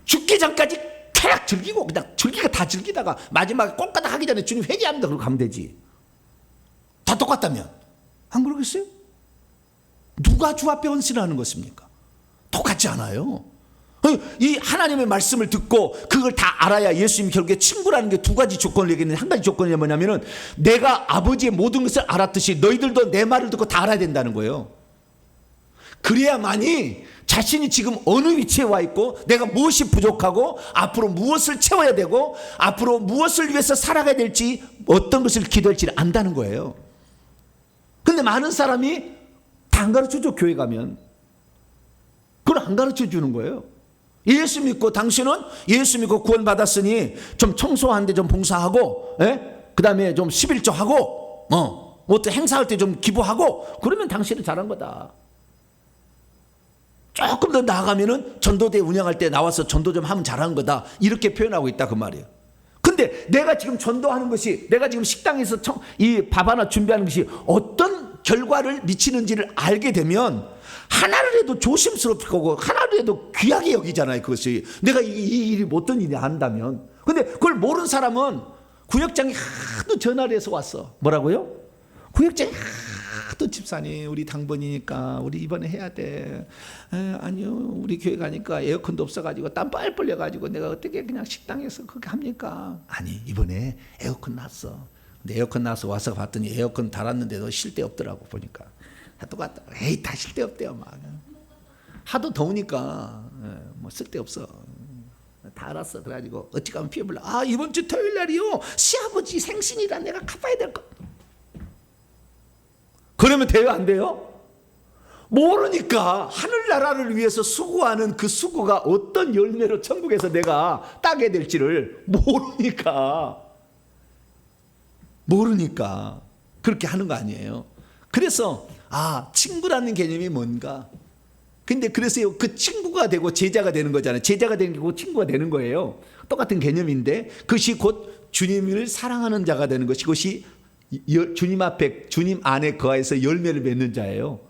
죽기 전까지 쾌락 즐기고 그냥 다 즐기다가 마지막에 꼴까닥 하기 전에 주님 회개합니다 그러고 가면 되지. 다 똑같다면 안 그러겠어요? 누가 주 앞에 헌신하는 것입니까? 똑같지 않아요. 이 하나님의 말씀을 듣고 그걸 다 알아야 예수님이 결국에 친구라는 게 두 가지 조건을 얘기했는데, 한 가지 조건이 뭐냐면은 내가 아버지의 모든 것을 알았듯이 너희들도 내 말을 듣고 다 알아야 된다는 거예요. 그래야만이 자신이 지금 어느 위치에 와 있고 내가 무엇이 부족하고 앞으로 무엇을 채워야 되고 앞으로 무엇을 위해서 살아가야 될지 어떤 것을 기도할지를 안다는 거예요. 근데 많은 사람이 다 안 가르쳐줘. 교회 가면 그걸 안 가르쳐 주는 거예요. 예수 믿고 당신은 예수 믿고 구원 받았으니 좀 청소하는데 좀 봉사하고, 그 다음에 좀 11조 하고, 어떤 행사할 때 좀 기부하고, 그러면 당신은 잘한 거다. 조금 더 나아가면은 전도대 운영할 때 나와서 전도 좀 하면 잘한 거다. 이렇게 표현하고 있다 그 말이에요. 근데 내가 지금 전도하는 것이, 내가 지금 식당에서 이 밥 하나 준비하는 것이 어떤 결과를 미치는지를 알게 되면 하나를 해도 조심스럽을 거고 하나를 해도 귀하게 여기잖아요. 그것이 내가 이 일이 어떤 일이 안다면. 근데 그걸 모르는 사람은 구역장이 하도 전화를 해서 왔어. 뭐라고요? 구역장이 하도 집사님 우리 당번이니까 우리 이번에 해야 돼. 아니요 우리 교회 가니까 에어컨도 없어가지고 땀 빨 벌려가지고 내가 어떻게 그냥 식당에서 그렇게 합니까? 아니 이번에 에어컨 났어. 근데 에어컨 나서 와서 봤더니 에어컨 달았는데도 쉴 데 없더라고. 보니까 똑같다. 에이 다 쉴 데 없대요. 막 하도 더우니까 뭐 쓸 데 없어. 다 알았어. 그래가지고 어찌 가면 피해 불러. 이번 주 토요일 날이요 시아버지 생신이라 내가 갚아야 될 거. 그러면 돼요 안 돼요? 모르니까 모르니까 하늘나라를 위해서 수고하는 그 수고가 어떤 열매로 천국에서 내가 따게 될지를 모르니까 그렇게 하는 거 아니에요. 그래서 친구라는 개념이 뭔가. 근데 그래서 그 친구가 되고 제자가 되는 거잖아요. 제자가 되는 게 곧 친구가 되는 거예요. 똑같은 개념인데 그것이 곧 주님을 사랑하는 자가 되는 것이, 그것이 주님 앞에, 주님 안에 거해서 열매를 맺는 자예요.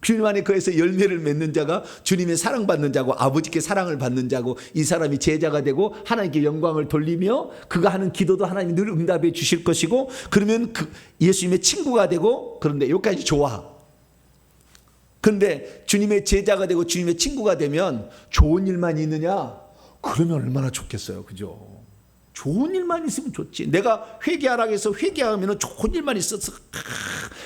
주님 안에 거해서 열매를 맺는 자가 주님의 사랑받는 자고 아버지께 사랑을 받는 자고, 이 사람이 제자가 되고 하나님께 영광을 돌리며 그가 하는 기도도 하나님이 늘 응답해 주실 것이고, 그러면 예수님의 친구가 되고. 그런데 여기까지 좋아. 그런데 주님의 제자가 되고 주님의 친구가 되면 좋은 일만 있느냐? 그러면 얼마나 좋겠어요. 그죠? 좋은 일만 있으면 좋지. 내가 회개하라고 해서 회개하면 좋은 일만 있어서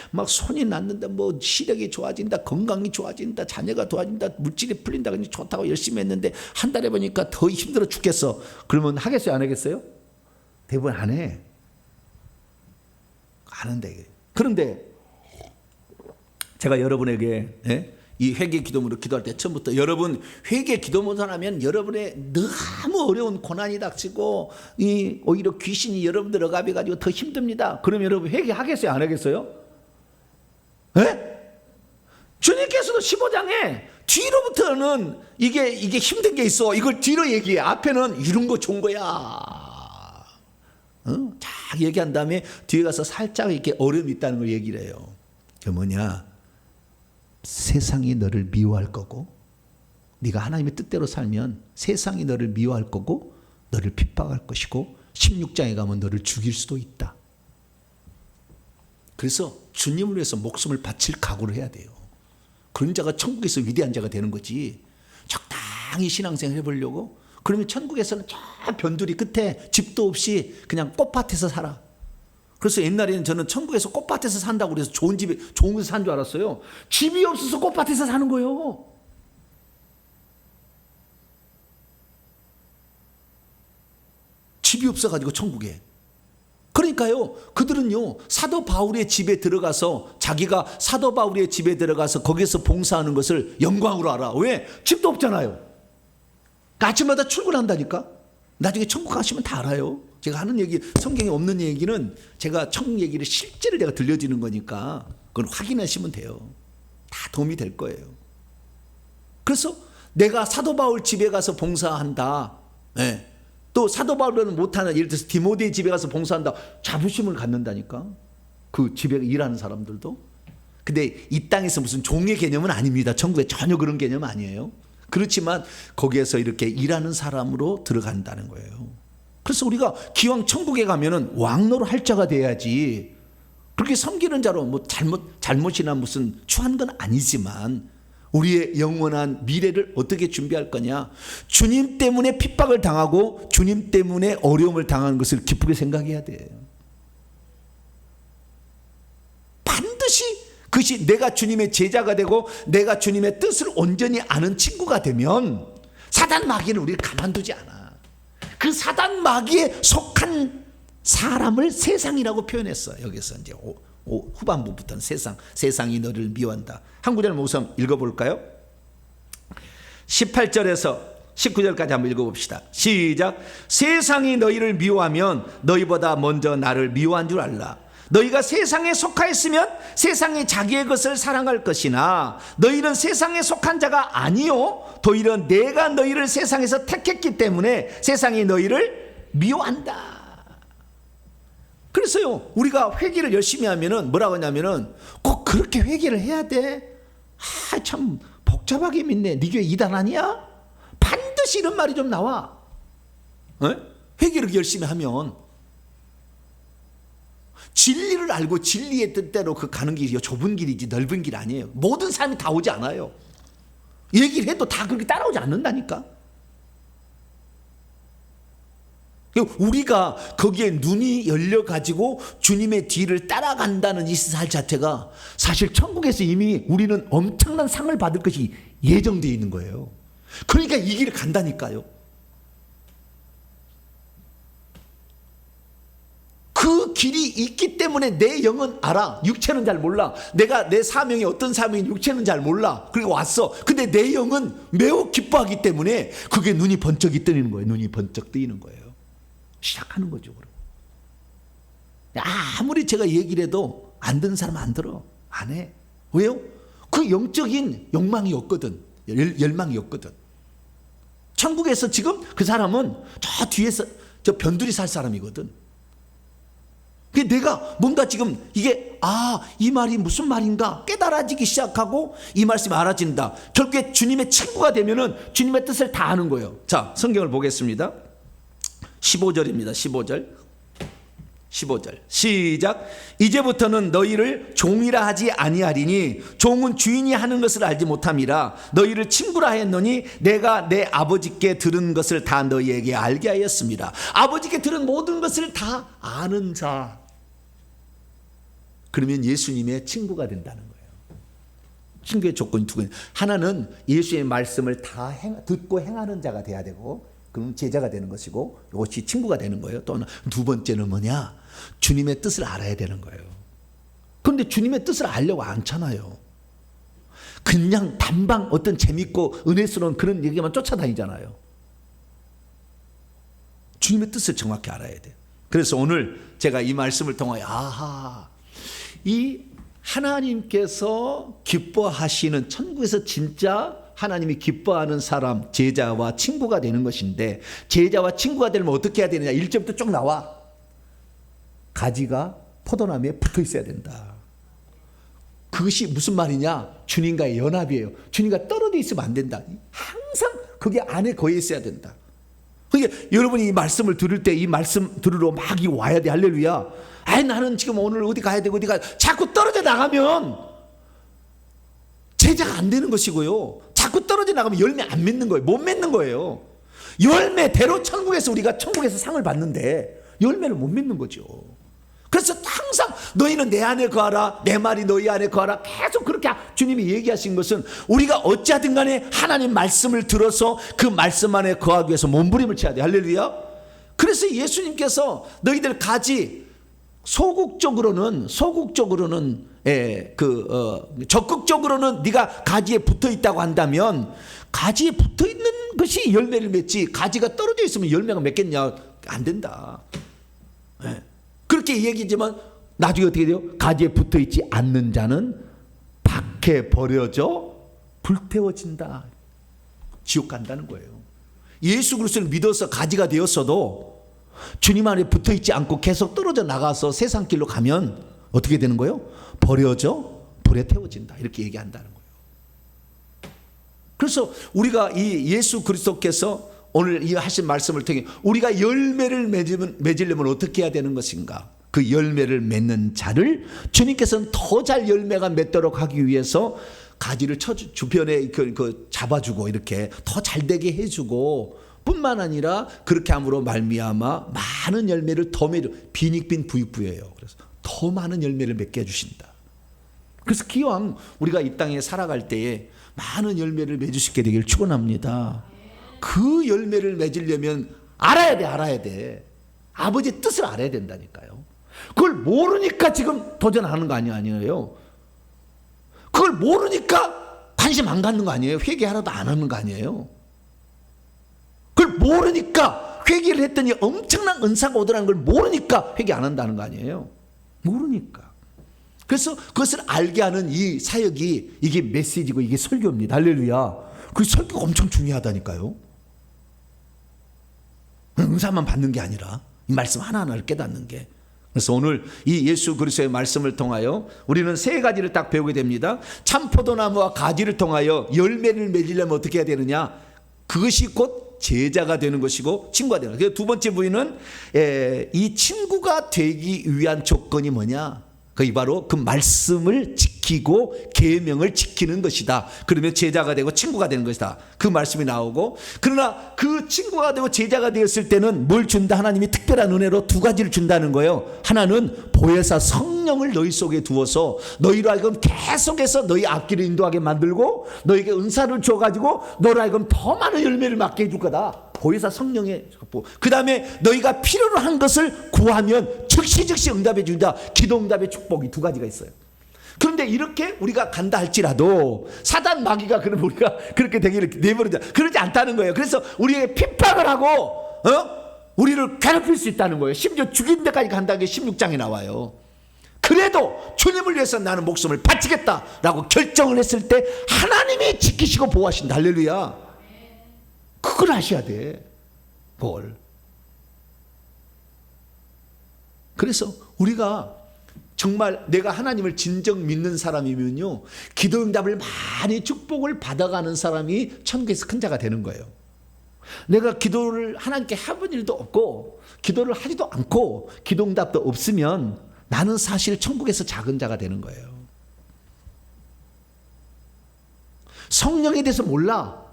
막 손이 낫는다, 뭐 시력이 좋아진다, 건강이 좋아진다, 자녀가 좋아진다, 물질이 풀린다, 그냥 좋다고 열심히 했는데 한 달에 보니까 더 힘들어 죽겠어. 그러면 하겠어요? 안 하겠어요? 대부분 안 해. 안 한대. 그런데 제가 여러분에게 이 회개 기도문으로 기도할 때 처음부터, 여러분 회개 기도문을 하면 여러분의 너무 어려운 고난이 닥치고 오히려 귀신이 여러분들 억압해 가지고 더 힘듭니다. 그럼 여러분 회개하겠어요? 안 하겠어요? 주님께서도 15장에 뒤로부터는 이게 힘든 게 있어. 이걸 뒤로 얘기해. 앞에는 이런 거 좋은 거야. 쫙 얘기한 다음에 뒤에 가서 살짝 이렇게 어려움이 있다는 걸 얘기를 해요. 그 뭐냐? 세상이 너를 미워할 거고, 네가 하나님의 뜻대로 살면 세상이 너를 미워할 거고 너를 핍박할 것이고 16장에 가면 너를 죽일 수도 있다. 그래서 주님을 위해서 목숨을 바칠 각오를 해야 돼요. 그런 자가 천국에서 위대한 자가 되는 거지. 적당히 신앙생활 해보려고 그러면 천국에서는 저 변두리 끝에 집도 없이 그냥 꽃밭에서 살아. 그래서 옛날에는 저는 천국에서 꽃밭에서 산다고 그래서 좋은 집에 좋은 곳에 산 줄 알았어요. 집이 없어서 꽃밭에서 사는 거예요. 집이 없어가지고 천국에. 그러니까요, 그들은요 사도 바울의 집에 들어가서, 자기가 사도 바울의 집에 들어가서 거기서 봉사하는 것을 영광으로 알아. 왜? 집도 없잖아요. 아침마다 출근한다니까. 나중에 천국 가시면 다 알아요. 제가 하는 얘기, 성경에 없는 얘기는 제가 천국 얘기를 실제로 내가 들려주는 거니까 그건 확인하시면 돼요. 다 도움이 될 거예요. 그래서 내가 사도 바울 집에 가서 봉사한다. 또 사도 바울은 못하는, 예를 들어서 디모데 집에 가서 봉사한다. 자부심을 갖는다니까. 그 집에 일하는 사람들도. 근데 이 땅에서 무슨 종의 개념은 아닙니다. 천국에 전혀 그런 개념 아니에요. 그렇지만 거기에서 이렇게 일하는 사람으로 들어간다는 거예요. 그래서 우리가 기왕 천국에 가면은 왕노로 할 자가 돼야지. 그렇게 섬기는 자로 뭐 잘못이나 무슨 추한 건 아니지만 우리의 영원한 미래를 어떻게 준비할 거냐. 주님 때문에 핍박을 당하고 주님 때문에 어려움을 당하는 것을 기쁘게 생각해야 돼요. 반드시 그것이 내가 주님의 제자가 되고 내가 주님의 뜻을 온전히 아는 친구가 되면 사단 마귀는 우리를 가만두지 않아. 그 사단 마귀에 속한 사람을 세상이라고 표현했어. 여기서 이제 후반부부터는 세상이 너를 미워한다. 한 구절 우선 읽어볼까요? 18절에서 19절까지 한번 읽어봅시다. 시작. 세상이 너희를 미워하면 너희보다 먼저 나를 미워한 줄 알라. 너희가 세상에 속하였으면 세상이 자기의 것을 사랑할 것이나 너희는 세상에 속한 자가 아니요 도리어 내가 너희를 세상에서 택했기 때문에 세상이 너희를 미워한다. 그래서요, 우리가 회개를 열심히 하면은 뭐라고 하냐면은 꼭 그렇게 회개를 해야 돼. 참 복잡하게 믿네. 네 교회 이단 아니야? 반드시 이런 말이 좀 나와. 회개를 열심히 하면 진리를 알고 진리의 뜻대로 그 가는 길이 좁은 길이지 넓은 길 아니에요. 모든 사람이 다 오지 않아요. 얘기를 해도 다 그렇게 따라오지 않는다니까. 우리가 거기에 눈이 열려가지고 주님의 뒤를 따라간다는 이 살 자체가 사실 천국에서 이미 우리는 엄청난 상을 받을 것이 예정되어 있는 거예요. 그러니까 이 길을 간다니까요. 그 길이 있기 때문에 내 영은 알아. 육체는 잘 몰라. 내가 내 사명이 어떤 사명인지 육체는 잘 몰라. 그리고 왔어. 근데 내 영은 매우 기뻐하기 때문에 그게 눈이 번쩍 뜨이는 거예요. 눈이 번쩍 뜨이는 거예요. 시작하는 거죠. 아무리 제가 얘기를 해도 안 듣는 사람 안 들어. 안 해. 왜요? 그 영적인 욕망이 없거든. 열망이 없거든. 천국에서 지금 그 사람은 저 뒤에서 저 변두리 살 사람이거든. 내가 뭔가 지금 이게 이 말이 무슨 말인가 깨달아지기 시작하고 이 말씀이 알아진다. 결국에 주님의 친구가 되면은 주님의 뜻을 다 아는 거예요. 자, 성경을 보겠습니다. 15절입니다. 15절 시작. 이제부터는 너희를 종이라 하지 아니하리니 종은 주인이 하는 것을 알지 못함이라. 너희를 친구라 하였노니 내가 내 아버지께 들은 것을 다 너희에게 알게 하였습니다. 아버지께 들은 모든 것을 다 아는 자, 그러면 예수님의 친구가 된다는 거예요. 친구의 조건이 두 가지. 하나는 예수의 말씀을 다 듣고 행하는 자가 돼야 되고, 그럼 제자가 되는 것이고, 이것이 친구가 되는 거예요. 또 두 번째는 뭐냐? 주님의 뜻을 알아야 되는 거예요. 그런데 주님의 뜻을 알려고 않잖아요. 그냥 단방 어떤 재밌고 은혜스러운 그런 얘기만 쫓아다니잖아요. 주님의 뜻을 정확히 알아야 돼요. 그래서 오늘 제가 이 말씀을 통하여 이 하나님께서 기뻐하시는, 천국에서 진짜 하나님이 기뻐하는 사람, 제자와 친구가 되는 것인데, 제자와 친구가 되려면 어떻게 해야 되느냐? 1절부터 쭉 나와. 가지가 포도나무에 붙어 있어야 된다. 그것이 무슨 말이냐? 주님과의 연합이에요. 주님과 떨어져 있으면 안 된다. 항상 그게 안에 거해 있어야 된다. 그러니까 여러분이 이 말씀을 들을 때 이 말씀 들으러 막 와야 돼. 할렐루야. 나는 지금 오늘 어디 가야 되고 자꾸 떨어져 나가면 제자가 안 되는 것이고요. 자꾸 떨어져 나가면 열매 안 맺는 거예요. 못 맺는 거예요. 열매대로 천국에서 우리가 천국에서 상을 받는데 열매를 못 맺는 거죠. 그래서 항상 너희는 내 안에 거하라, 내 말이 너희 안에 거하라, 계속 그렇게 주님이 얘기하신 것은 우리가 어찌하든 간에 하나님 말씀을 들어서 그 말씀 안에 거하기 위해서 몸부림을 쳐야 돼. 할렐루야. 그래서 예수님께서 너희들 가지, 소극적으로는 적극적으로는 네가 가지에 붙어 있다고 한다면, 가지에 붙어 있는 것이 열매를 맺지, 가지가 떨어져 있으면 열매가 맺겠냐? 안 된다. 그렇게 얘기지만 나중에 어떻게 돼요? 가지에 붙어 있지 않는 자는 밖에 버려져 불태워진다. 지옥 간다는 거예요. 예수 그리스도를 믿어서 가지가 되었어도 주님 안에 붙어 있지 않고 계속 떨어져 나가서 세상 길로 가면 어떻게 되는 거예요? 버려져 불에 태워진다. 이렇게 얘기한다는 거예요. 그래서 우리가 이 예수 그리스도께서 오늘 이 하신 말씀을 통해 우리가 열매를 맺으려면 어떻게 해야 되는 것인가? 그 열매를 맺는 자를 주님께서는 더 잘 열매가 맺도록 하기 위해서 가지를 주변에 잡아주고 이렇게 더 잘 되게 해주고, 뿐만 아니라 그렇게 함으로 말미암아 많은 열매를 더 맺어, 빈익빈 부익부예요. 그래서 더 많은 열매를 맺게 해주신다. 그래서 기왕 우리가 이 땅에 살아갈 때에 많은 열매를 맺을 수 있게 되기를 축원합니다. 그 열매를 맺으려면 알아야 돼. 아버지의 뜻을 알아야 된다니까요. 그걸 모르니까 지금 도전하는 거 아니에요. 그걸 모르니까 관심 안 갖는 거 아니에요. 회개 하나도 안 하는 거 아니에요. 그걸 모르니까 회개를 했더니 엄청난 은사가 오더라는 걸 모르니까 회개 안 한다는 거 아니에요. 모르니까. 그래서 그것을 알게 하는 이 사역이, 이게 메시지고 이게 설교입니다. 할렐루야. 그 설교가 엄청 중요하다니까요. 은사만 받는 게 아니라 이 말씀 하나하나를 깨닫는 게. 그래서 오늘 이 예수 그리스도의 말씀을 통하여 우리는 세 가지를 딱 배우게 됩니다. 참 포도나무와 가지를 통하여 열매를 맺으려면 어떻게 해야 되느냐? 그것이 곧 제자가 되는 것이고 친구가 되는 거예요. 두 번째 부분은 이 친구가 되기 위한 조건이 뭐냐? 그게 바로 그 말씀을 지키고 계명을 지키는 것이다. 그러면 제자가 되고 친구가 되는 것이다. 그 말씀이 나오고, 그러나 그 친구가 되고 제자가 되었을 때는 뭘 준다? 하나님이 특별한 은혜로 두 가지를 준다는 거예요. 하나는 보혜사 성령을 너희 속에 두어서 너희로 하여금 계속해서 너희 앞길을 인도하게 만들고 너희에게 은사를 줘가지고 너로 하여금 더 많은 열매를 맺게 해줄 거다. 보혜사 성령의, 그 다음에 너희가 필요로 한 것을 구하면 즉시 응답해 준다. 기도 응답의 축복이 두 가지가 있어요. 그런데 이렇게 우리가 간다 할지라도 사단 마귀가 그럼 우리가 그렇게 되기를 내버리자, 그러지 않다는 거예요. 그래서 우리에게 핍박을 하고 우리를 괴롭힐 수 있다는 거예요. 심지어 죽인 데까지 간다는 게 16장에 나와요. 그래도 주님을 위해서 나는 목숨을 바치겠다라고 결정을 했을 때 하나님이 지키시고 보호하신다. 할렐루야. 그걸 아셔야 돼. 뭘? 그래서 우리가 정말 내가 하나님을 진정 믿는 사람이면요, 기도 응답을 많이 축복을 받아가는 사람이 천국에서 큰 자가 되는 거예요. 내가 기도를 하나님께 해본 일도 없고 기도를 하지도 않고 기도 응답도 없으면 나는 사실 천국에서 작은 자가 되는 거예요. 성령에 대해서 몰라.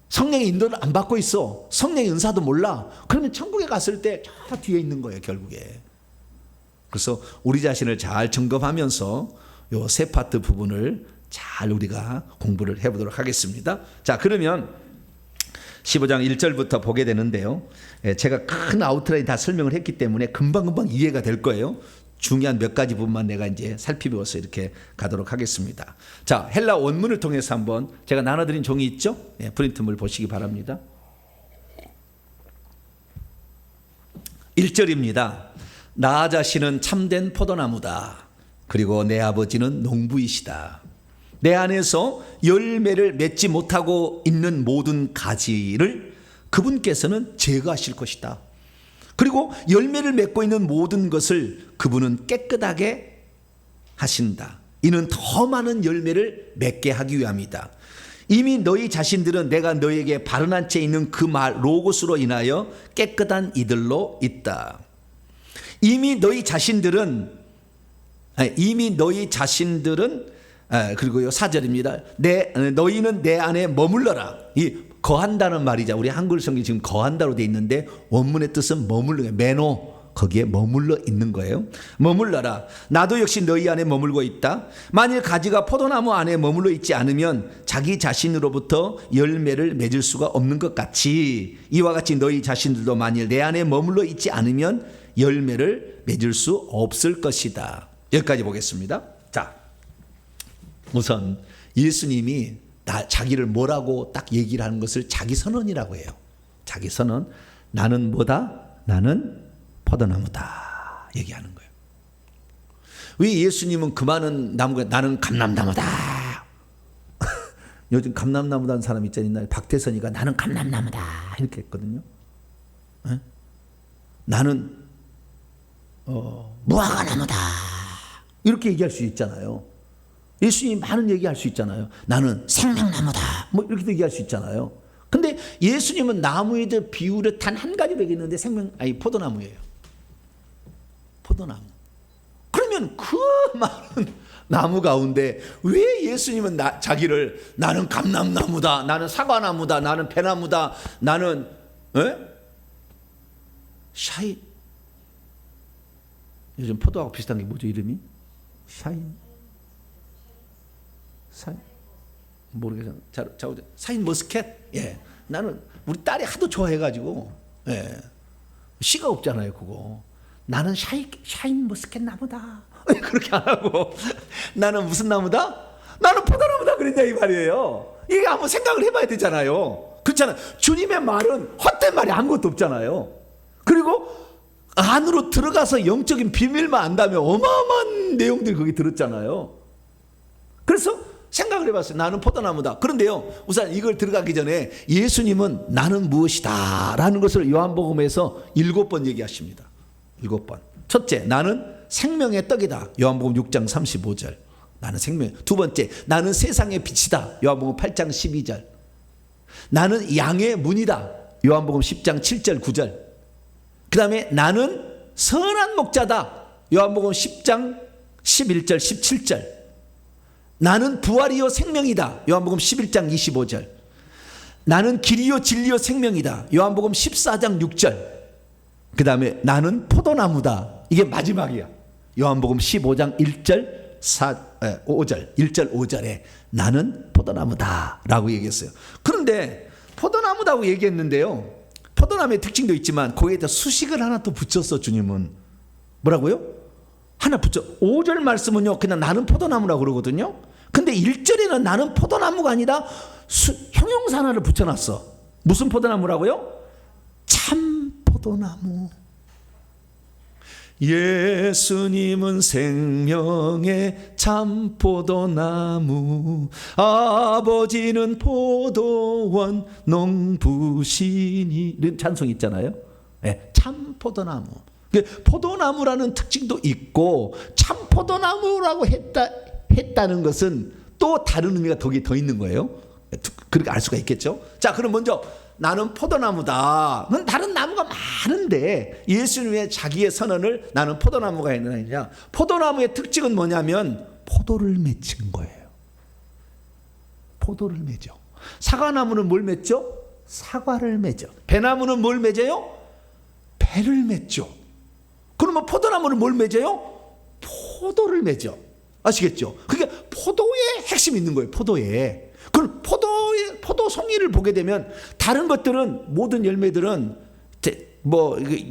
성령의 인도를 안 받고 있어. 성령의 은사도 몰라. 그러면 천국에 갔을 때 저 뒤에 있는 거예요, 결국에. 그래서 우리 자신을 잘 점검하면서 요 세 파트 부분을 잘 우리가 공부를 해보도록 하겠습니다. 자, 그러면 15장 1절부터 보게 되는데요. 제가 큰 아웃라인 다 설명을 했기 때문에 금방금방 이해가 될 거예요. 중요한 몇 가지 부분만 내가 이제 살피면서 이렇게 가도록 하겠습니다. 자, 헬라 원문을 통해서 한번 제가 나눠드린 종이 있죠? 프린트물 보시기 바랍니다. 1절입니다. 나 자신은 참된 포도나무다. 그리고 내 아버지는 농부이시다. 내 안에서 열매를 맺지 못하고 있는 모든 가지를 그분께서는 제거하실 것이다. 그리고 열매를 맺고 있는 모든 것을 그분은 깨끗하게 하신다. 이는 더 많은 열매를 맺게 하기 위함이다. 이미 너희 자신들은 내가 너희에게 발언한 채 있는 그 말 로고스로 인하여 깨끗한 이들로 있다. 이미 너희 자신들은 그리고요 4절입니다. 너희는 내 안에 머물러라. 이 거한다는 말이죠. 우리 한글 성경 지금 거한다로 돼 있는데 원문의 뜻은 머물러, 메노, 거기에 머물러 있는 거예요. 머물러라. 나도 역시 너희 안에 머물고 있다. 만일 가지가 포도나무 안에 머물러 있지 않으면 자기 자신으로부터 열매를 맺을 수가 없는 것 같이 이와 같이 너희 자신들도 만일 내 안에 머물러 있지 않으면 열매를 맺을 수 없을 것이다. 여기까지 보겠습니다. 자, 우선 예수님이 자기를 뭐라고 딱 얘기를 하는 것을 자기 선언이라고 해요. 자기 선언. 나는 뭐다? 나는 포도나무다. 얘기하는 거예요. 왜 예수님은 그 많은 나무가 나는 감람나무다. 요즘 감람나무라는 사람 있잖아요. 박태선이가 나는 감람나무다. 이렇게 했거든요. 에? 나는 무화과나무다. 이렇게 얘기할 수 있잖아요. 예수님이 많은 얘기할 수 있잖아요. 나는 생명나무다. 뭐 이렇게 얘기할 수 있잖아요. 근데 예수님은 나무에 대해 비유를 단 한 가지 매겼는데 포도나무예요. 포도나무. 그러면 그 많은 나무 가운데 왜 예수님은 자기를 나는 감람나무다, 나는 사과나무다, 나는 배나무다, 나는 샤인, 요즘 포도하고 비슷한 게 뭐죠 이름이? 모르겠어요. 샤인 머스켓. 예, 나는 우리 딸이 하도 좋아해가지고 씨가 없잖아요 그거. 나는 샤인 머스켓 나무다. 그렇게 안 하고 나는 무슨 나무다? 나는 포도나무다 그랬냐 이 말이에요. 이게 한번 생각을 해봐야 되잖아요. 그렇잖아요. 주님의 말은 헛된 말이 아무것도 없잖아요. 그리고 안으로 들어가서 영적인 비밀만 안다면 어마어마한 내용들이 거기 들었잖아요. 그래서 생각을 해봤어요. 나는 포도나무다. 그런데요, 우선 이걸 들어가기 전에 예수님은 나는 무엇이다 라는 것을 요한복음에서 7번 얘기하십니다. 7번. 첫째, 나는 생명의 떡이다. 요한복음 6장 35절. 나는 생명. 두 번째, 나는 세상의 빛이다. 요한복음 8장 12절. 나는 양의 문이다. 요한복음 10장 7절 9절. 그 다음에 나는 선한 목자다. 요한복음 10장 11절 17절. 나는 부활이요 생명이다. 요한복음 11장 25절. 나는 길이요 진리요 생명이다. 요한복음 14장 6절. 그 다음에 나는 포도나무다. 이게 마지막이야. 요한복음 15장 1절 5절 1절 5절에 나는 포도나무다 라고 얘기했어요. 그런데 포도나무다고 얘기했는데요, 포도나무의 특징도 있지만 거기에다 수식을 하나 또 붙였어. 주님은 뭐라고요? 하나 붙여. 5절 말씀은요 그냥 나는 포도나무라고 그러거든요. 근데 1절에는 나는 포도나무가 아니라 형용사 하나를 붙여놨어. 무슨 포도나무라고요? 참 포도나무. 예수님은 생명의 참 포도나무, 아버지는 포도원 농부시니, 이런 찬송 있잖아요. 네, 참 포도나무. 포도나무라는 특징도 있고 참 포도나무라고 했다는 것은 또 다른 의미가 더 있는 거예요. 그렇게 알 수가 있겠죠. 자, 그럼 먼저 나는 포도나무다. 다른 나무가 많은데 예수님 왜 자기의 선언을 나는 포도나무가 있느냐. 포도나무의 특징은 뭐냐면 포도를 맺힌 거예요. 포도를 맺어. 사과나무는 뭘 맺죠? 사과를 맺어. 배나무는 뭘 맺어요? 배를 맺죠. 그러면 포도나무는 뭘 맺어요? 포도를 맺어. 아시겠죠? 그게 포도의 핵심이 있는 거예요. 포도에. 그럼 포도 송이를 보게 되면 다른 것들은 모든 열매들은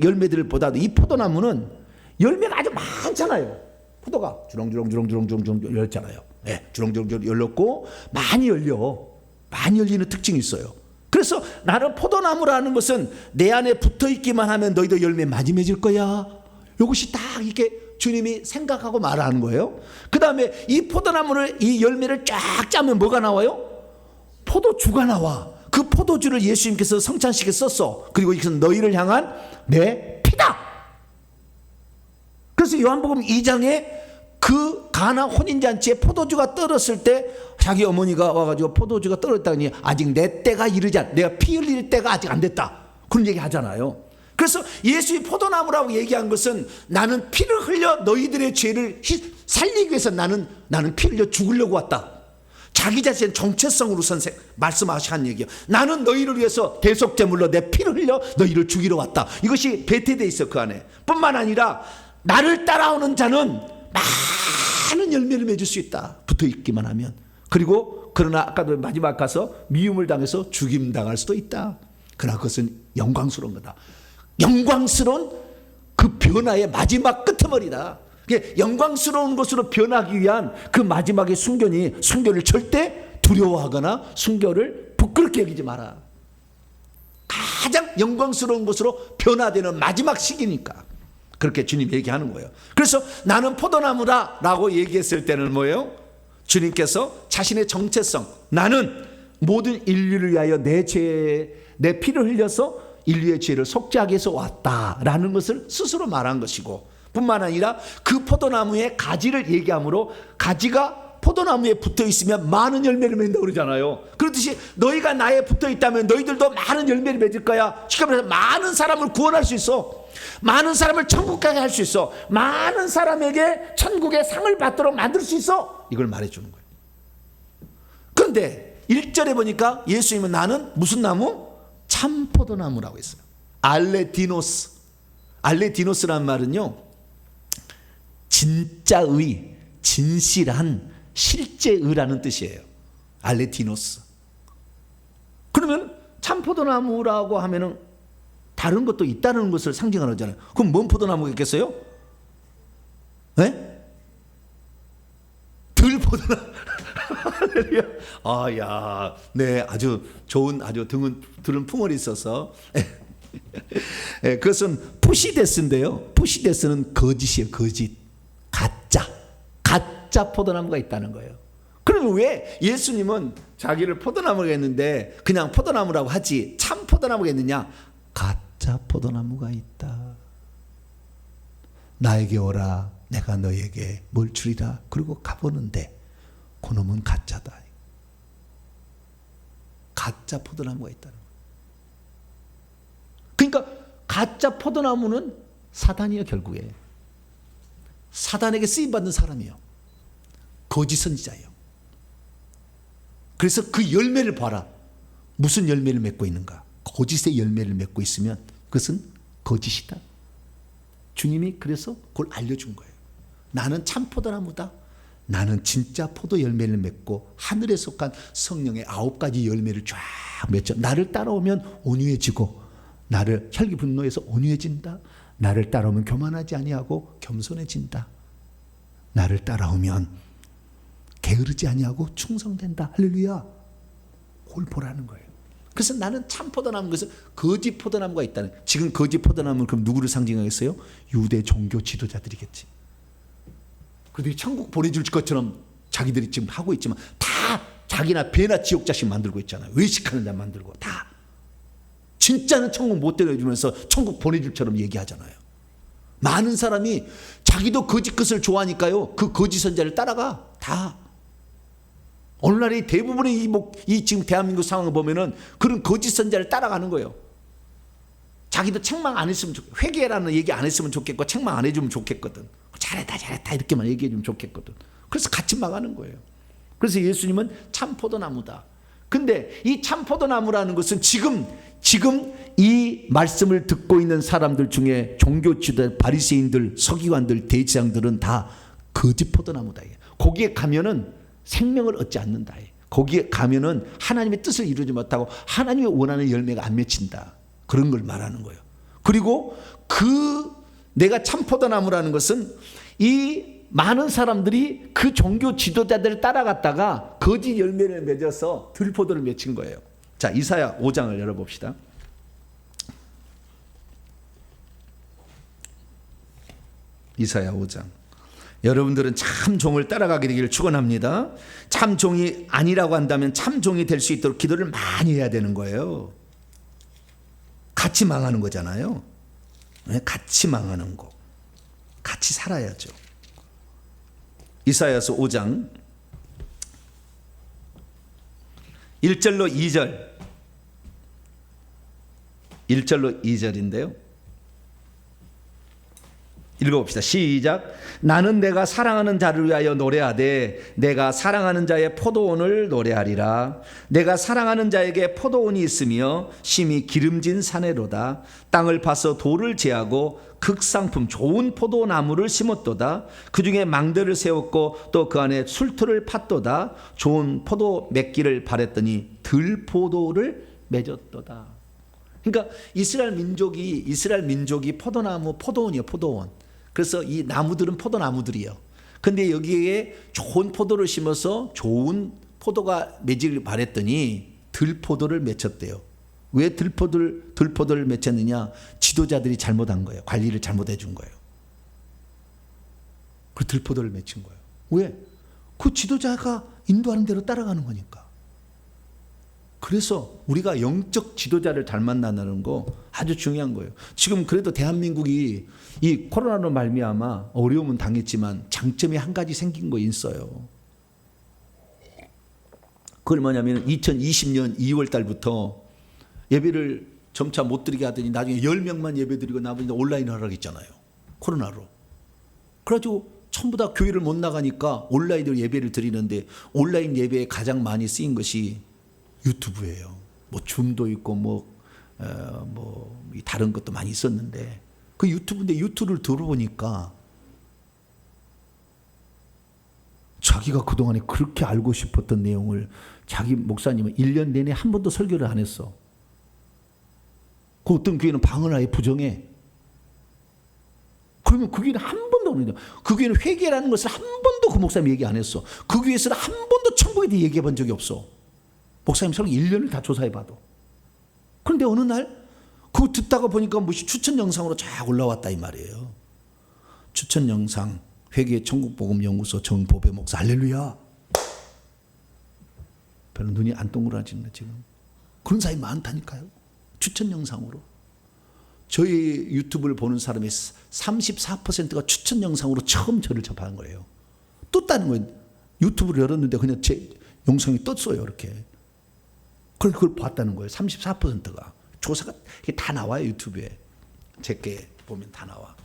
열매들보다도 이 포도나무는 열매가 아주 많잖아요. 포도가 주렁주렁 열렸잖아요. 네, 주렁주렁 열렸고 많이 열리는 특징이 있어요. 그래서 나는 포도나무라는 것은 내 안에 붙어 있기만 하면 너희도 열매 많이 맺을 거야. 이것이 딱 이렇게 주님이 생각하고 말하는 거예요. 그 다음에 이 포도나무를 이 열매를 쫙 짜면 뭐가 나와요? 포도주가 나와. 그 포도주를 예수님께서 성찬식에 썼어. 그리고 이것은 너희를 향한 내 피다. 그래서 요한복음 2장에 그 가나 혼인잔치에 포도주가 떨었을 때 자기 어머니가 와가지고 포도주가 떨어졌다니 아직 내 때가 이르지 않, 내가 피 흘릴 때가 아직 안 됐다. 그런 얘기 하잖아요. 그래서 예수의 포도나무라고 얘기한 것은 나는 피를 흘려 너희들의 죄를 살리기 위해서 나는 피 흘려 죽으려고 왔다. 자기 자신의 정체성으로 말씀하신 얘기예요. 나는 너희를 위해서 대속제물로 내 피를 흘려 너희를 죽이러 왔다. 이것이 배태되어 있어 그 안에. 뿐만 아니라 나를 따라오는 자는 많은 열매를 맺을 수 있다. 붙어있기만 하면. 그리고 그러나 아까도 마지막 가서 미움을 당해서 죽임당할 수도 있다. 그러나 그것은 영광스러운 거다. 영광스러운 그 변화의 마지막 끄트머리다. 영광스러운 것으로 변하기 위한 그 마지막의 순교를 절대 두려워하거나 순교를 부끄럽게 여기지 마라. 가장 영광스러운 것으로 변화되는 마지막 시기니까 그렇게 주님 얘기하는 거예요. 그래서 나는 포도나무다 라고 얘기했을 때는 뭐예요? 주님께서 자신의 정체성, 나는 모든 인류를 위하여 내 피를 흘려서 인류의 죄를 속죄하기 위해서 왔다라는 것을 스스로 말한 것이고, 뿐만 아니라 그 포도나무의 가지를 얘기하므로 가지가 포도나무에 붙어 있으면 많은 열매를 맺는다고 그러잖아요. 그렇듯이 너희가 나에 붙어 있다면 너희들도 많은 열매를 맺을 거야. 쉽게 말해서 많은 사람을 구원할 수 있어. 많은 사람을 천국 가게 할 수 있어. 많은 사람에게 천국의 상을 받도록 만들 수 있어. 이걸 말해주는 거예요. 그런데 1절에 보니까 예수님은 나는 무슨 나무? 참 포도나무라고 했어요. 알레디노스. 알레디노스란 말은요, 진짜의, 진실한, 실제의라는 뜻이에요. 알레디노스. 그러면 참 포도나무라고 하면은 다른 것도 있다는 것을 상징하는 거잖아요. 그럼 뭔 포도나무가 있겠어요? 네? 들 포도나무. 아, 야, 네, 아주 좋은, 아주 들은 풍월이 있어서. 그것은 푸시데스인데요. 푸시데스는 거짓이에요, 거짓. 가짜 포도나무가 있다는 거예요. 그러면 왜 예수님은 자기를 포도나무가 했는데 그냥 포도나무라고 하지 참 포도나무가 있느냐? 가짜 포도나무가 있다. 나에게 오라, 내가 너에게 뭘 주리라. 그리고 가보는데 그놈은 가짜다. 가짜 포도나무가 있다는 거예요. 그러니까 가짜 포도나무는 사단이에요. 결국에 사단에게 쓰임받는 사람이에요. 거짓 선지자예요. 그래서 그 열매를 봐라. 무슨 열매를 맺고 있는가? 거짓의 열매를 맺고 있으면 그것은 거짓이다. 주님이 그래서 그걸 알려준 거예요. 나는 참 포도나무다. 나는 진짜 포도 열매를 맺고 하늘에 속한 성령의 9가지 열매를 쫙 맺죠. 나를 따라오면 온유해지고, 나를 혈기 분노에서 온유해진다. 나를 따라오면 교만하지 아니하고 겸손해진다. 나를 따라오면 게으르지 아니하고 충성된다. 할렐루야. 그걸 보라는 거예요. 그래서 나는 참 포도나무, 그래서 거짓 포도나무가 있다는. 지금 거짓 포도나무는 그럼 누구를 상징하겠어요? 유대 종교 지도자들이겠지. 그들이 천국 보내줄 것처럼 자기들이 지금 하고 있지만 다 자기나 배나 지옥 자식 만들고 있잖아요. 외식하는 자 만들고 다. 진짜는 천국 못 데려주면서 천국 보내줄처럼 얘기하잖아요. 많은 사람이 자기도 거짓 것을 좋아하니까요, 그 거짓 선자를 따라가. 다. 오늘날의 대부분의 이 지금 대한민국 상황을 보면은 그런 거짓 선자를 따라가는 거예요. 자기도 책망 안 했으면 좋겠고, 회개라는 얘기 안 했으면 좋겠고, 책망 안 해주면 좋겠거든. 잘했다 이렇게만 얘기해주면 좋겠거든. 그래서 같이 망하는 거예요. 그래서 예수님은 참 포도나무다. 근데 이 참 포도나무라는 것은 지금 이 말씀을 듣고 있는 사람들 중에 종교 지도자, 바리새인들, 서기관들, 대제사장들은 다 거짓 포도나무다. 거기에 가면은 생명을 얻지 않는다. 거기에 가면은 하나님의 뜻을 이루지 못하고 하나님이 원하는 열매가 안 맺힌다. 그런 걸 말하는 거예요. 그리고 내가 참 포도나무라는 것은 이 많은 사람들이 그 종교 지도자들을 따라갔다가 거짓 열매를 맺어서 들포도를 맺힌 거예요. 자, 이사야 5장을 열어봅시다. 이사야 5장. 여러분들은 참 종을 따라가게 되기를 축원합니다. 참 종이 아니라고 한다면 참 종이 될 수 있도록 기도를 많이 해야 되는 거예요. 같이 망하는 거잖아요. 같이 망하는 거. 같이 살아야죠. 이사야서 5장 1절로 2절 1절로 2절인데요. 읽어봅시다. 시작. 나는 내가 사랑하는 자를 위하여 노래하되 내가 사랑하는 자의 포도원을 노래하리라. 내가 사랑하는 자에게 포도원이 있으며 심히 기름진 사내로다. 땅을 파서 돌을 제하고 극상품 좋은 포도나무를 심었도다. 그 중에 망대를 세웠고 또 그 안에 술틀을 팠도다. 좋은 포도 맺기를 바랬더니 들포도를 맺었도다. 그러니까 이스라엘 민족이 포도나무, 포도원이에요. 포도원. 그래서 이 나무들은 포도나무들이에요. 근데 여기에 좋은 포도를 심어서 좋은 포도가 맺기를 바랬더니 들포도를 맺혔대요. 왜 들포도를 맺혔느냐? 지도자들이 잘못한 거예요. 관리를 잘못해 준 거예요. 그 들포도를 맺힌 거예요. 왜? 그 지도자가 인도하는 대로 따라가는 거니까. 그래서 우리가 영적 지도자를 잘 만나는 거 아주 중요한 거예요. 지금 그래도 대한민국이 이 코로나로 말미암아 어려움은 당했지만 장점이 한 가지 생긴 거 있어요. 그걸 뭐냐면 2020년 2월 달부터 예배를 점차 못 드리게 하더니 나중에 10명만 예배 드리고 나머지는 온라인 하라고 했잖아요. 코로나로. 그래가지고 전부 다 교회를 못 나가니까 온라인으로 예배를 드리는데 온라인 예배에 가장 많이 쓰인 것이 유튜브예요. 뭐 줌도 있고 다른 것도 많이 있었는데 그 유튜브인데 유튜브를 들어보니까 자기가 그동안에 그렇게 알고 싶었던 내용을 자기 목사님은 1년 내내 한 번도 설교를 안 했어. 그 어떤 교회는 방을 아예 부정해. 그러면 그 교회는 한 번도 없는데 그 교회는 회개라는 것을 한 번도 그 목사님이 얘기 안 했어. 그 교회에서는 한 번도 천국에 대해 얘기해 본 적이 없어. 목사님 설교 1년을 다 조사해 봐도. 그런데 어느 날 그거 듣다가 보니까 무슨 추천 영상으로 쫙 올라왔다 이 말이에요. 추천 영상 회개 천국복음연구소 정보배 목사 할렐루야. 별로 눈이 안 동그라지네 지금. 그런 사람이 많다니까요. 추천 영상으로. 저희 유튜브를 보는 사람의 34%가 추천 영상으로 처음 저를 접한 거예요. 떴다는 거예요. 유튜브를 열었는데 그냥 제 영상이 떴어요. 이렇게. 그걸 봤다는 거예요. 34%가. 조사가 다 나와요. 유튜브에. 제게 보면 다 나와.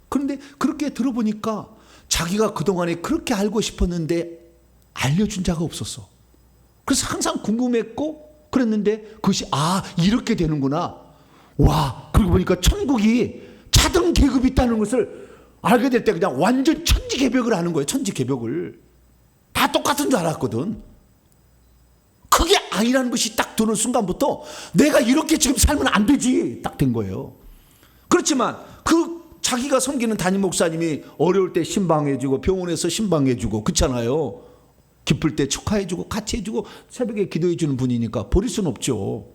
그런데 그렇게 들어보니까 자기가 그동안에 그렇게 알고 싶었는데 알려준 자가 없었어. 그래서 항상 궁금했고 그랬는데 그것이 이렇게 되는구나. 와, 그러고 보니까 천국이 차등 계급이 있다는 것을 알게 될 때 그냥 완전 천지개벽을 하는 거예요. 천지개벽을. 다 똑같은 줄 알았거든. 그게 아니라는 것이 딱 드는 순간부터 내가 이렇게 지금 살면 안 되지 딱 된 거예요. 그렇지만 그 자기가 섬기는 담임 목사님이 어려울 때 신방해주고 병원에서 신방해주고 그렇잖아요. 기쁠 때 축하해주고 같이 해주고 새벽에 기도해주는 분이니까 버릴 수는 없죠.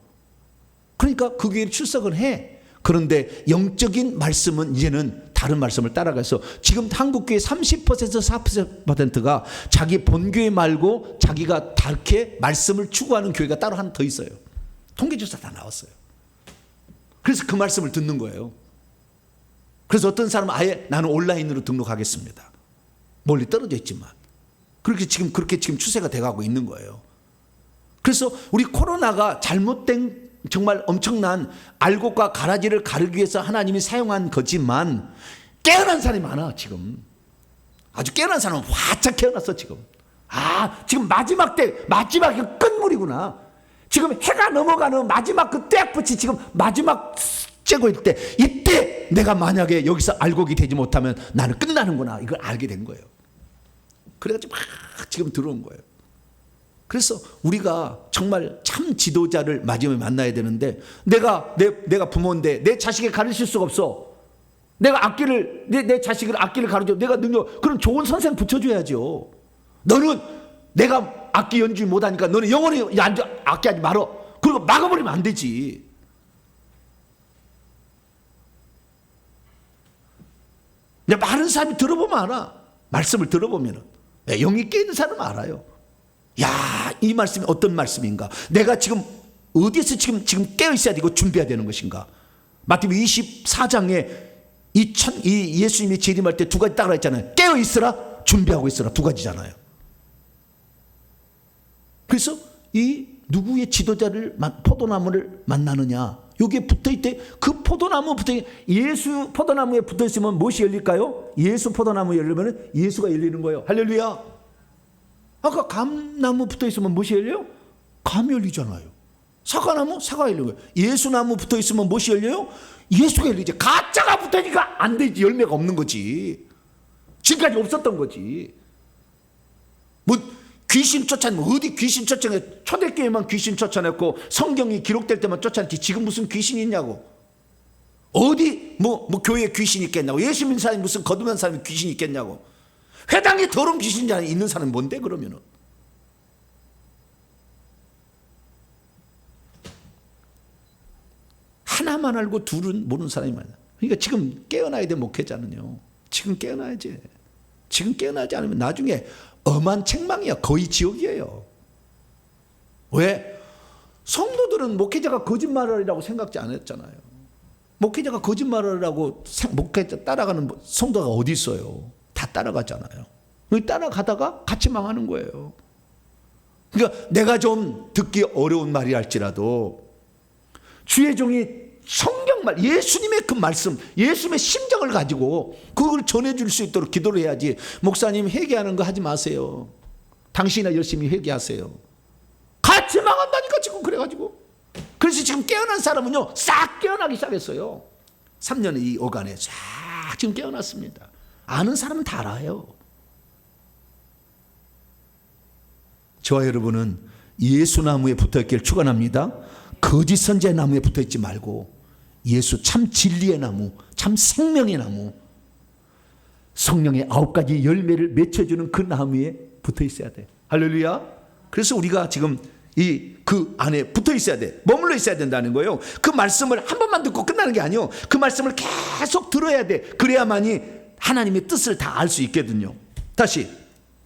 그러니까 그 교회에 출석을 해. 그런데 영적인 말씀은 이제는 다른 말씀을 따라가서 지금 한국교회 30%에서 40%가 자기 본교회 말고 자기가 다르게 말씀을 추구하는 교회가 따로 하나 더 있어요. 통계조사 다 나왔어요. 그래서 그 말씀을 듣는 거예요. 그래서 어떤 사람은 아예 나는 온라인으로 등록하겠습니다. 멀리 떨어져 있지만. 그렇게 지금 추세가 돼가고 있는 거예요. 그래서 우리 코로나가 잘못된 정말 엄청난 알곡과 가라지를 가르기 위해서 하나님이 사용한 거지만 깨어난 사람이 많아 지금. 아주 깨어난 사람은 활짝 깨어났어 지금. 지금 마지막 끝물이구나. 지금 해가 넘어가는 마지막 그 떼약볕이 지금 마지막 쬐고 때, 이때 내가 만약에 여기서 알곡이 되지 못하면 나는 끝나는구나, 이걸 알게 된 거예요. 그래가지고 막 지금 들어온 거예요. 그래서 우리가 정말 참 지도자를 마지막에 만나야 되는데, 내가 부모인데 내 자식에 가르칠 수가 없어. 내가 내 자식을 악기를 가르쳐, 내가 능력, 그럼 좋은 선생 붙여줘야죠. 너는 내가 악기 연주 못하니까 너는 영원히 악기 하지 말어. 그리고 막아버리면 안 되지. 많은 사람이 들어보면 알아. 말씀을 들어보면 영이 깨있는 사람은 알아요. 야, 이 말씀이 어떤 말씀인가? 내가 지금 어디에서 지금 깨어 있어야 되고 준비해야 되는 것인가? 마태복음 24장에 이 예수님이 재림할 때 두 가지 딱 그랬잖아요. 깨어 있으라, 준비하고 있으라, 두 가지잖아요. 그래서 이 누구의 지도자를 포도나무를 만나느냐? 여기에 붙어있대. 그 포도나무 예수 포도나무에 붙어있으면 무엇이 열릴까요? 예수 포도나무에 열리면 예수가 열리는 거예요. 할렐루야. 아까 감나무 붙어있으면 무엇이 열려요? 감이 열리잖아요. 사과나무? 사과가 열리는 거예요. 예수나무 붙어있으면 무엇이 열려요? 예수가 열리지. 가짜가 붙으니까 안 되지. 열매가 없는 거지. 지금까지 없었던 거지. 귀신 쫓아내면 어디 귀신 쫓아내? 초대교회만 귀신 쫓아냈고 성경이 기록될 때만 쫓아냈지. 지금 무슨 귀신이 있냐고. 어디 교회에 귀신이 있겠냐고. 예수 믿는 사람이 무슨 거듭난 사람이 귀신이 있겠냐고. 회당에 더러운 귀신이 있는 사람이 뭔데 그러면은. 하나만 알고 둘은 모르는 사람이 많아. 그러니까 지금 깨어나야 돼. 목회자는요. 지금 깨어나야지. 지금 깨어나지 않으면 나중에 엄한 책망이야. 거의 지옥이에요. 왜? 성도들은 목회자가 거짓말이라고 생각지 않았잖아요. 목회자가 거짓말이라고 목회자 따라가는 성도가 어디 있어요? 다 따라가잖아요. 따라가다가 같이 망하는 거예요. 그러니까 내가 좀 듣기 어려운 말이 할지라도 주의 종이 성경말, 예수님의 그 말씀, 예수님의 심정을 가지고 그걸 전해줄 수 있도록 기도를 해야지. 목사님 회개하는 거 하지 마세요. 당신이나 열심히 회개하세요. 같이 망한다니까 지금. 그래가지고 그래서 지금 깨어난 사람은요 싹 깨어나기 시작했어요. 3년의 이 어간에 싹 지금 깨어났습니다. 아는 사람은 다 알아요. 저와 여러분은 예수나무에 붙어있기를 축원합니다. 거짓 선지자의 나무에 붙어있지 말고 예수 참 진리의 나무, 참 생명의 나무, 성령의 9가지 열매를 맺혀주는 그 나무에 붙어있어야 돼. 할렐루야. 그래서 우리가 지금 그 안에 붙어있어야 돼. 머물러 있어야 된다는 거예요. 그 말씀을 한 번만 듣고 끝나는 게 아니에요. 그 말씀을 계속 들어야 돼. 그래야만이 하나님의 뜻을 다 알 수 있거든요. 다시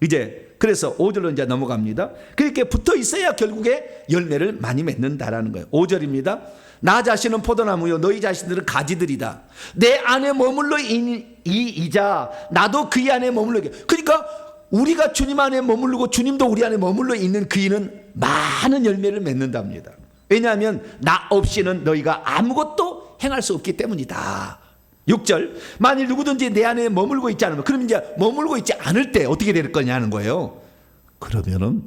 이제 그래서 5절로 이제 넘어갑니다. 그렇게 붙어 있어야 결국에 열매를 많이 맺는다라는 거예요. 5절입니다. 나 자신은 포도나무요 너희 자신들은 가지들이다. 내 안에 머물러 이자 나도 그의 안에 머물러. 그러니까 우리가 주님 안에 머물르고 주님도 우리 안에 머물러 있는 그이는 많은 열매를 맺는답니다. 왜냐하면 나 없이는 너희가 아무것도 행할 수 없기 때문이다. 6절 만일 누구든지 내 안에 머물고 있지 않으면, 그럼 이제 머물고 있지 않을 때 어떻게 될 거냐는 거예요. 그러면은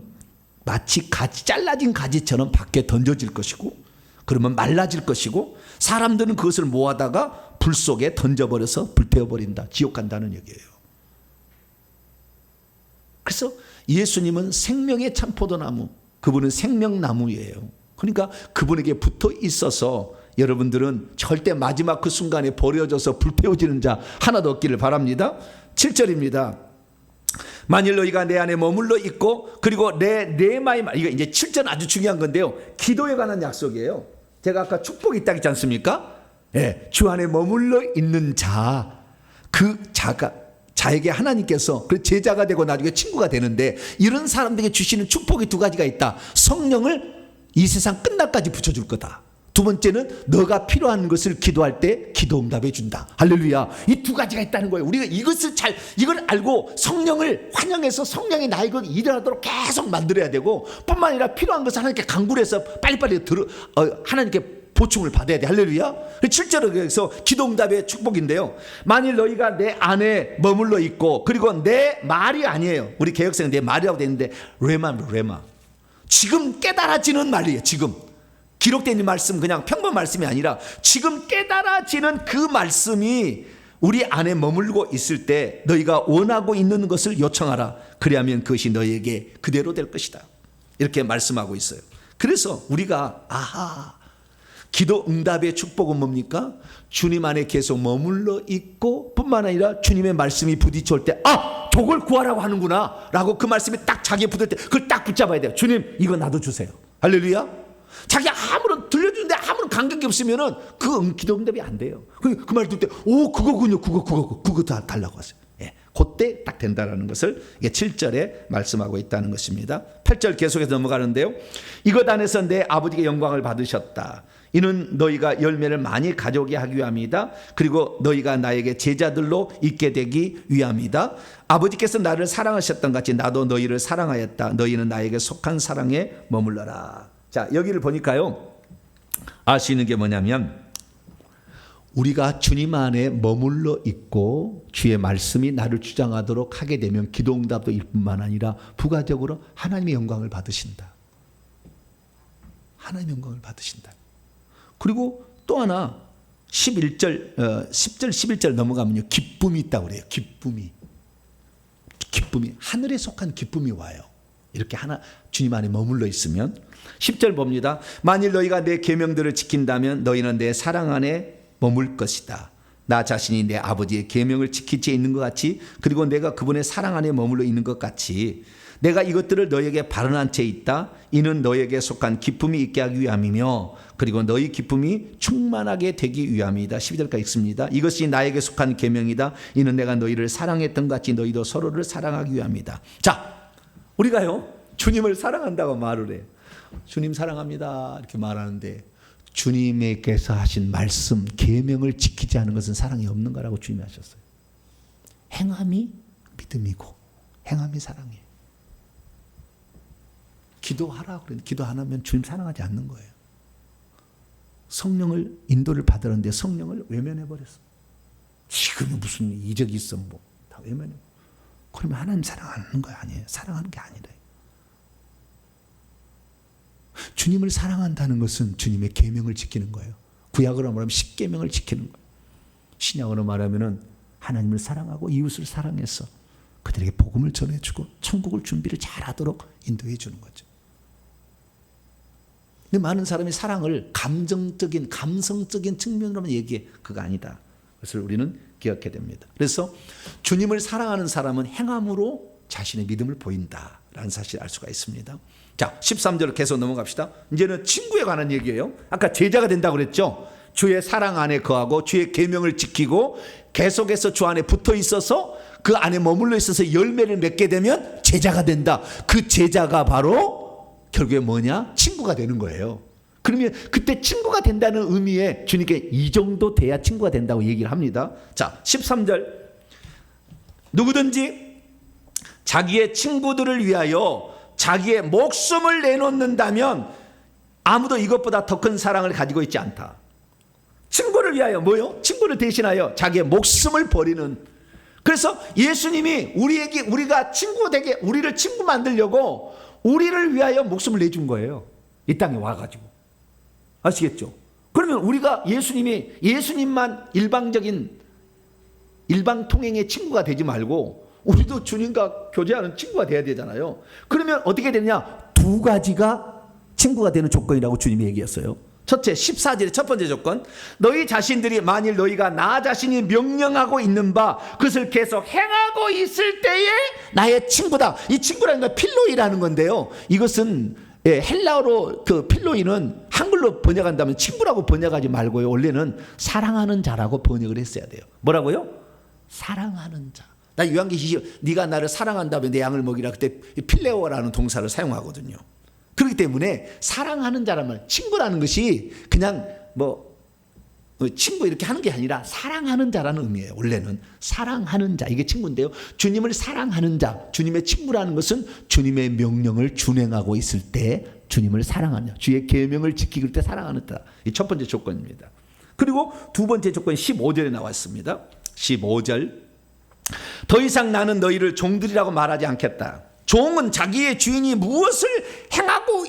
마치 잘라진 가지처럼 밖에 던져질 것이고, 그러면 말라질 것이고, 사람들은 그것을 모아다가 불 속에 던져버려서 불태워버린다. 지옥 간다는 얘기예요. 그래서 예수님은 생명의 참 포도나무, 그분은 생명나무예요. 그러니까 그분에게 붙어 있어서 여러분들은 절대 마지막 그 순간에 버려져서 불태워지는 자 하나도 없기를 바랍니다. 7절입니다. 만일 너희가 내 안에 머물러 있고, 그리고 내 마음에, 이거 이제 7절 아주 중요한 건데요. 기도에 관한 약속이에요. 제가 아까 축복이 있다고 했지 않습니까? 예, 주 안에 머물러 있는 자, 그 자에게 하나님께서 그 제자가 되고 나중에 친구가 되는데, 이런 사람들에게 주시는 축복이 두 가지가 있다. 성령을 이 세상 끝날까지 붙여줄 거다. 두 번째는 너가 필요한 것을 기도할 때 기도 응답해 준다. 할렐루야. 이 두 가지가 있다는 거예요. 우리가 이걸 알고 성령을 환영해서 성령이 나의 것 일어나도록 계속 만들어야 되고, 뿐만 아니라 필요한 것을 하나님께 간구를 해서 빨리빨리 하나님께 보충을 받아야 돼. 할렐루야. 7절에서 기도응답의 축복인데요, 만일 너희가 내 안에 머물러 있고, 그리고 내 말이 아니에요. 우리 개혁성은 내 말이라고 되어 있는데 레마 지금 깨달아지는 말이에요. 지금 기록된 이 말씀 그냥 평범 말씀이 아니라 지금 깨달아지는 그 말씀이 우리 안에 머물고 있을 때 너희가 원하고 있는 것을 요청하라. 그리하면 그것이 너희에게 그대로 될 것이다. 이렇게 말씀하고 있어요. 그래서 우리가 기도 응답의 축복은 뭡니까? 주님 안에 계속 머물러 있고, 뿐만 아니라 주님의 말씀이 부딪혀올 때 저걸 구하라고 하는구나 라고 그 말씀이 딱 자기에 붙을 때 그걸 딱 붙잡아야 돼요. 주님, 이거 나도 주세요. 할렐루야. 자기 아무런 들려주는데 아무런 감격이 없으면은 그 기도 응답이 안 돼요. 그 말 들을 때 그거군요. 그거 다 달라고 하세요. 그때 딱 된다라는 것을 7절에 말씀하고 있다는 것입니다. 8절 계속해서 넘어가는데요, 이것 안에서 내 아버지께 영광을 받으셨다. 이는 너희가 열매를 많이 가져오게 하기 위함이다. 그리고 너희가 나에게 제자들로 있게 되기 위함이다. 아버지께서 나를 사랑하셨던 같이 나도 너희를 사랑하였다. 너희는 나에게 속한 사랑에 머물러라. 자, 여기를 보니까요, 알 수 있는 게 뭐냐면, 우리가 주님 안에 머물러 있고 주의 말씀이 나를 주장하도록 하게 되면 기도응답도 일 뿐만 아니라 부가적으로 하나님의 영광을 받으신다. 하나님의 영광을 받으신다. 그리고 또 하나 10절 11절 넘어가면요, 기쁨이 있다고 그래요. 기쁨이 하늘에 속한 기쁨이 와요. 이렇게 주님 안에 머물러 있으면. 10절 봅니다. 만일 너희가 내 계명들을 지킨다면 너희는 내 사랑 안에 머물 것이다. 나 자신이 내 아버지의 계명을 지키지 있는 것 같이, 그리고 내가 그분의 사랑 안에 머물러 있는 것 같이 내가 이것들을 너희에게 발언한 채 있다. 이는 너희에게 속한 기쁨이 있게 하기 위함이며, 그리고 너희 기쁨이 충만하게 되기 위함이다. 12절까지 읽습니다. 이것이 나에게 속한 계명이다. 이는 내가 너희를 사랑했던 것 같이 너희도 서로를 사랑하기 위함이다. 자, 우리가요, 주님을 사랑한다고 말을 해요. 주님 사랑합니다 이렇게 말하는데, 주님께서 하신 말씀, 계명을 지키지 않은 것은 사랑이 없는 거라고 주님이 하셨어요. 행함이 믿음이고 행함이 사랑이에요. 기도하라 그랬는데 기도 안 하면 주님 사랑하지 않는 거예요. 성령을 인도를 받으는데 성령을 외면해버렸어. 지금 무슨 이적이 있어 다 외면해. 그러면 하나님 사랑하는 거 아니에요. 사랑하는 게 아니래. 주님을 사랑한다는 것은 주님의 계명을 지키는 거예요. 구약으로 말하면 10계명을 지키는 거예요. 신약으로 말하면 하나님을 사랑하고 이웃을 사랑해서 그들에게 복음을 전해주고 천국을 준비를 잘하도록 인도해 주는 거죠. 근데 많은 사람이 사랑을 감성적인 측면으로만 얘기해. 그거 아니다. 그것을 우리는 기억해야 됩니다. 그래서 주님을 사랑하는 사람은 행함으로 자신의 믿음을 보인다라는 사실을 알 수가 있습니다. 자, 13절로 계속 넘어갑시다. 이제는 친구에 관한 얘기예요. 아까 제자가 된다고 그랬죠. 주의 사랑 안에 거하고 주의 계명을 지키고 계속해서 주 안에 붙어 있어서 그 안에 머물러 있어서 열매를 맺게 되면 제자가 된다. 그 제자가 바로 결국에 뭐냐? 친구가 되는 거예요. 그러면 그때 친구가 된다는 의미에 주님께 이 정도 돼야 친구가 된다고 얘기를 합니다. 자, 13절. 누구든지 자기의 친구들을 위하여 자기의 목숨을 내놓는다면 아무도 이것보다 더 큰 사랑을 가지고 있지 않다. 친구를 위하여 뭐요? 친구를 대신하여 자기의 목숨을 버리는. 그래서 예수님이 우리가 친구 되게, 우리를 친구 만들려고 우리를 위하여 목숨을 내준 거예요. 이 땅에 와가지고. 아시겠죠? 그러면 우리가 예수님만 일방 통행의 친구가 되지 말고 우리도 주님과 교제하는 친구가 돼야 되잖아요. 그러면 어떻게 되느냐? 두 가지가 친구가 되는 조건이라고 주님이 얘기했어요. 첫째, 14절의 첫 번째 조건. 너희 자신들이 만일 너희가 나 자신이 명령하고 있는 바 그것을 계속 행하고 있을 때에 나의 친구다. 이 친구라는 건 필로이라는 건데요. 이것은 헬라어로 그 필로이는 한글로 번역한다면 친구라고 번역하지 말고요. 원래는 사랑하는 자라고 번역을 했어야 돼요. 뭐라고요? 사랑하는 자. 나 요한계시록 네가 나를 사랑한다면 내 양을 먹이라. 그때 필레오라는 동사를 사용하거든요. 그렇기 때문에 사랑하는 자라면 친구라는 것이 그냥 친구 이렇게 하는 게 아니라 사랑하는 자라는 의미예요. 원래는 사랑하는 자, 이게 친구인데요. 주님을 사랑하는 자, 주님의 친구라는 것은 주님의 명령을 준행하고 있을 때 주님을 사랑하는 자, 주의 계명을 지키길 때 사랑하는 자. 이 첫 번째 조건입니다. 그리고 두 번째 조건이 15절에 나왔습니다. 15절. 더 이상 나는 너희를 종들이라고 말하지 않겠다. 종은 자기의 주인이 무엇을 행하고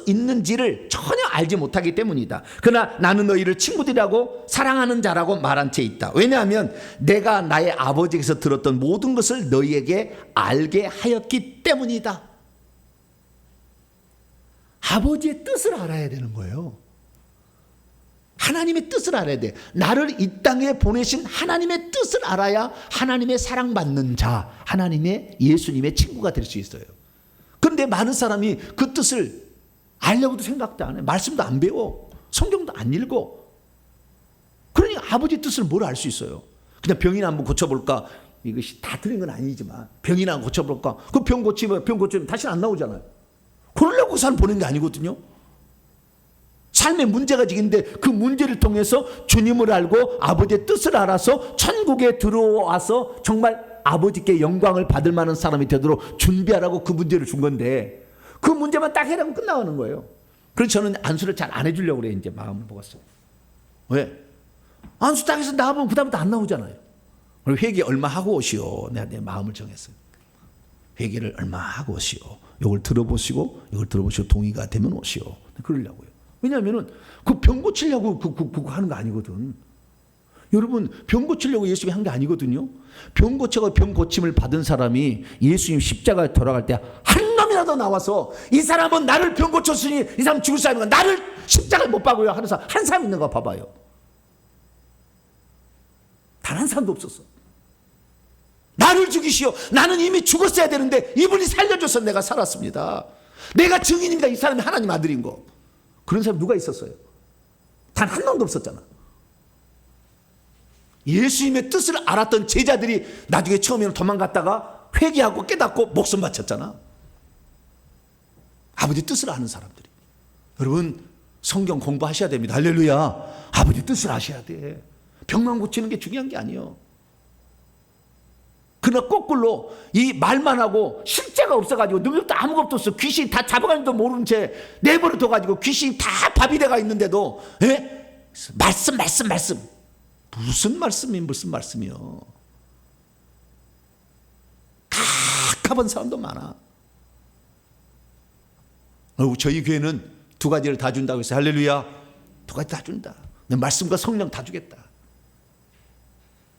있는지를 전혀 알지 못하기 때문이다. 그러나 나는 너희를 친구들이라고 사랑하는 자라고 말한 채 있다. 왜냐하면 내가 나의 아버지에게서 들었던 모든 것을 너희에게 알게 하였기 때문이다. 아버지의 뜻을 알아야 되는 거예요. 하나님의 뜻을 알아야 돼. 나를 이 땅에 보내신 하나님의 뜻을 알아야 하나님의 사랑받는 자, 하나님의 예수님의 친구가 될 수 있어요. 그런데 많은 사람이 그 뜻을 알려고도 생각도 안 해. 말씀도 안 배워. 성경도 안 읽어. 그러니 아버지 뜻을 뭘 알 수 있어요. 그냥 병이나 한번 고쳐볼까? 이것이 다 틀린 건 아니지만 병이나 한번 고쳐볼까? 그 병 고치면 다시 안 나오잖아요. 그러려고 산 보낸 게 아니거든요. 삶의 문제가 지긴데 그 문제를 통해서 주님을 알고 아버지의 뜻을 알아서 천국에 들어와서 정말 아버지께 영광을 받을 만한 사람이 되도록 준비하라고 그 문제를 준 건데 그 문제만 딱 해라면 끝나가는 거예요. 그래서 저는 안수를 잘 안 해주려고 그래요. 이제 마음을 먹었어요. 왜? 안수 딱 해서 나와보면 그 다음부터 안 나오잖아요. 그리고 회개 얼마 하고 오시오. 내가 내 마음을 정했어요. 회개를 얼마 하고 오시오. 이걸 들어보시고 동의가 되면 오시오. 그러려고요. 왜냐하면 그 병 고치려고 그거 하는 거 아니거든. 여러분, 병 고치려고 예수님이 한 게 아니거든요. 병 고침을 받은 사람이 예수님 십자가에 돌아갈 때 한 놈이라도 나와서 이 사람은 나를 병 고쳤으니 이 사람 죽을 사람인가, 나를 십자가에 못 박아요 하는 사람 한 사람 있는 거 봐봐요. 단 한 사람도 없었어. 나를 죽이시오. 나는 이미 죽었어야 되는데 이분이 살려줘서 내가 살았습니다. 내가 증인입니다. 이 사람이 하나님 아들인 거. 그런 사람 누가 있었어요? 단 한 놈도 없었잖아. 예수님의 뜻을 알았던 제자들이 나중에 처음에는 도망갔다가 회개하고 깨닫고 목숨 바쳤잖아. 아버지 뜻을 아는 사람들이. 여러분, 성경 공부하셔야 됩니다. 할렐루야. 아버지 뜻을 아셔야 돼. 병만 고치는 게 중요한 게 아니에요. 그러나 거꾸로 이 말만 하고 실제가 없어가지고 능력도 아무것도 없어. 귀신이 다 잡아가는지도 모르는 채 내버려 둬가지고 귀신이 다 밥이 돼가 있는데도 말씀 무슨 말씀이요. 가깝은 사람도 많아. 저희 교회는 두 가지를 다 준다고 했어요. 할렐루야. 두 가지 다 준다. 내 말씀과 성령 다 주겠다.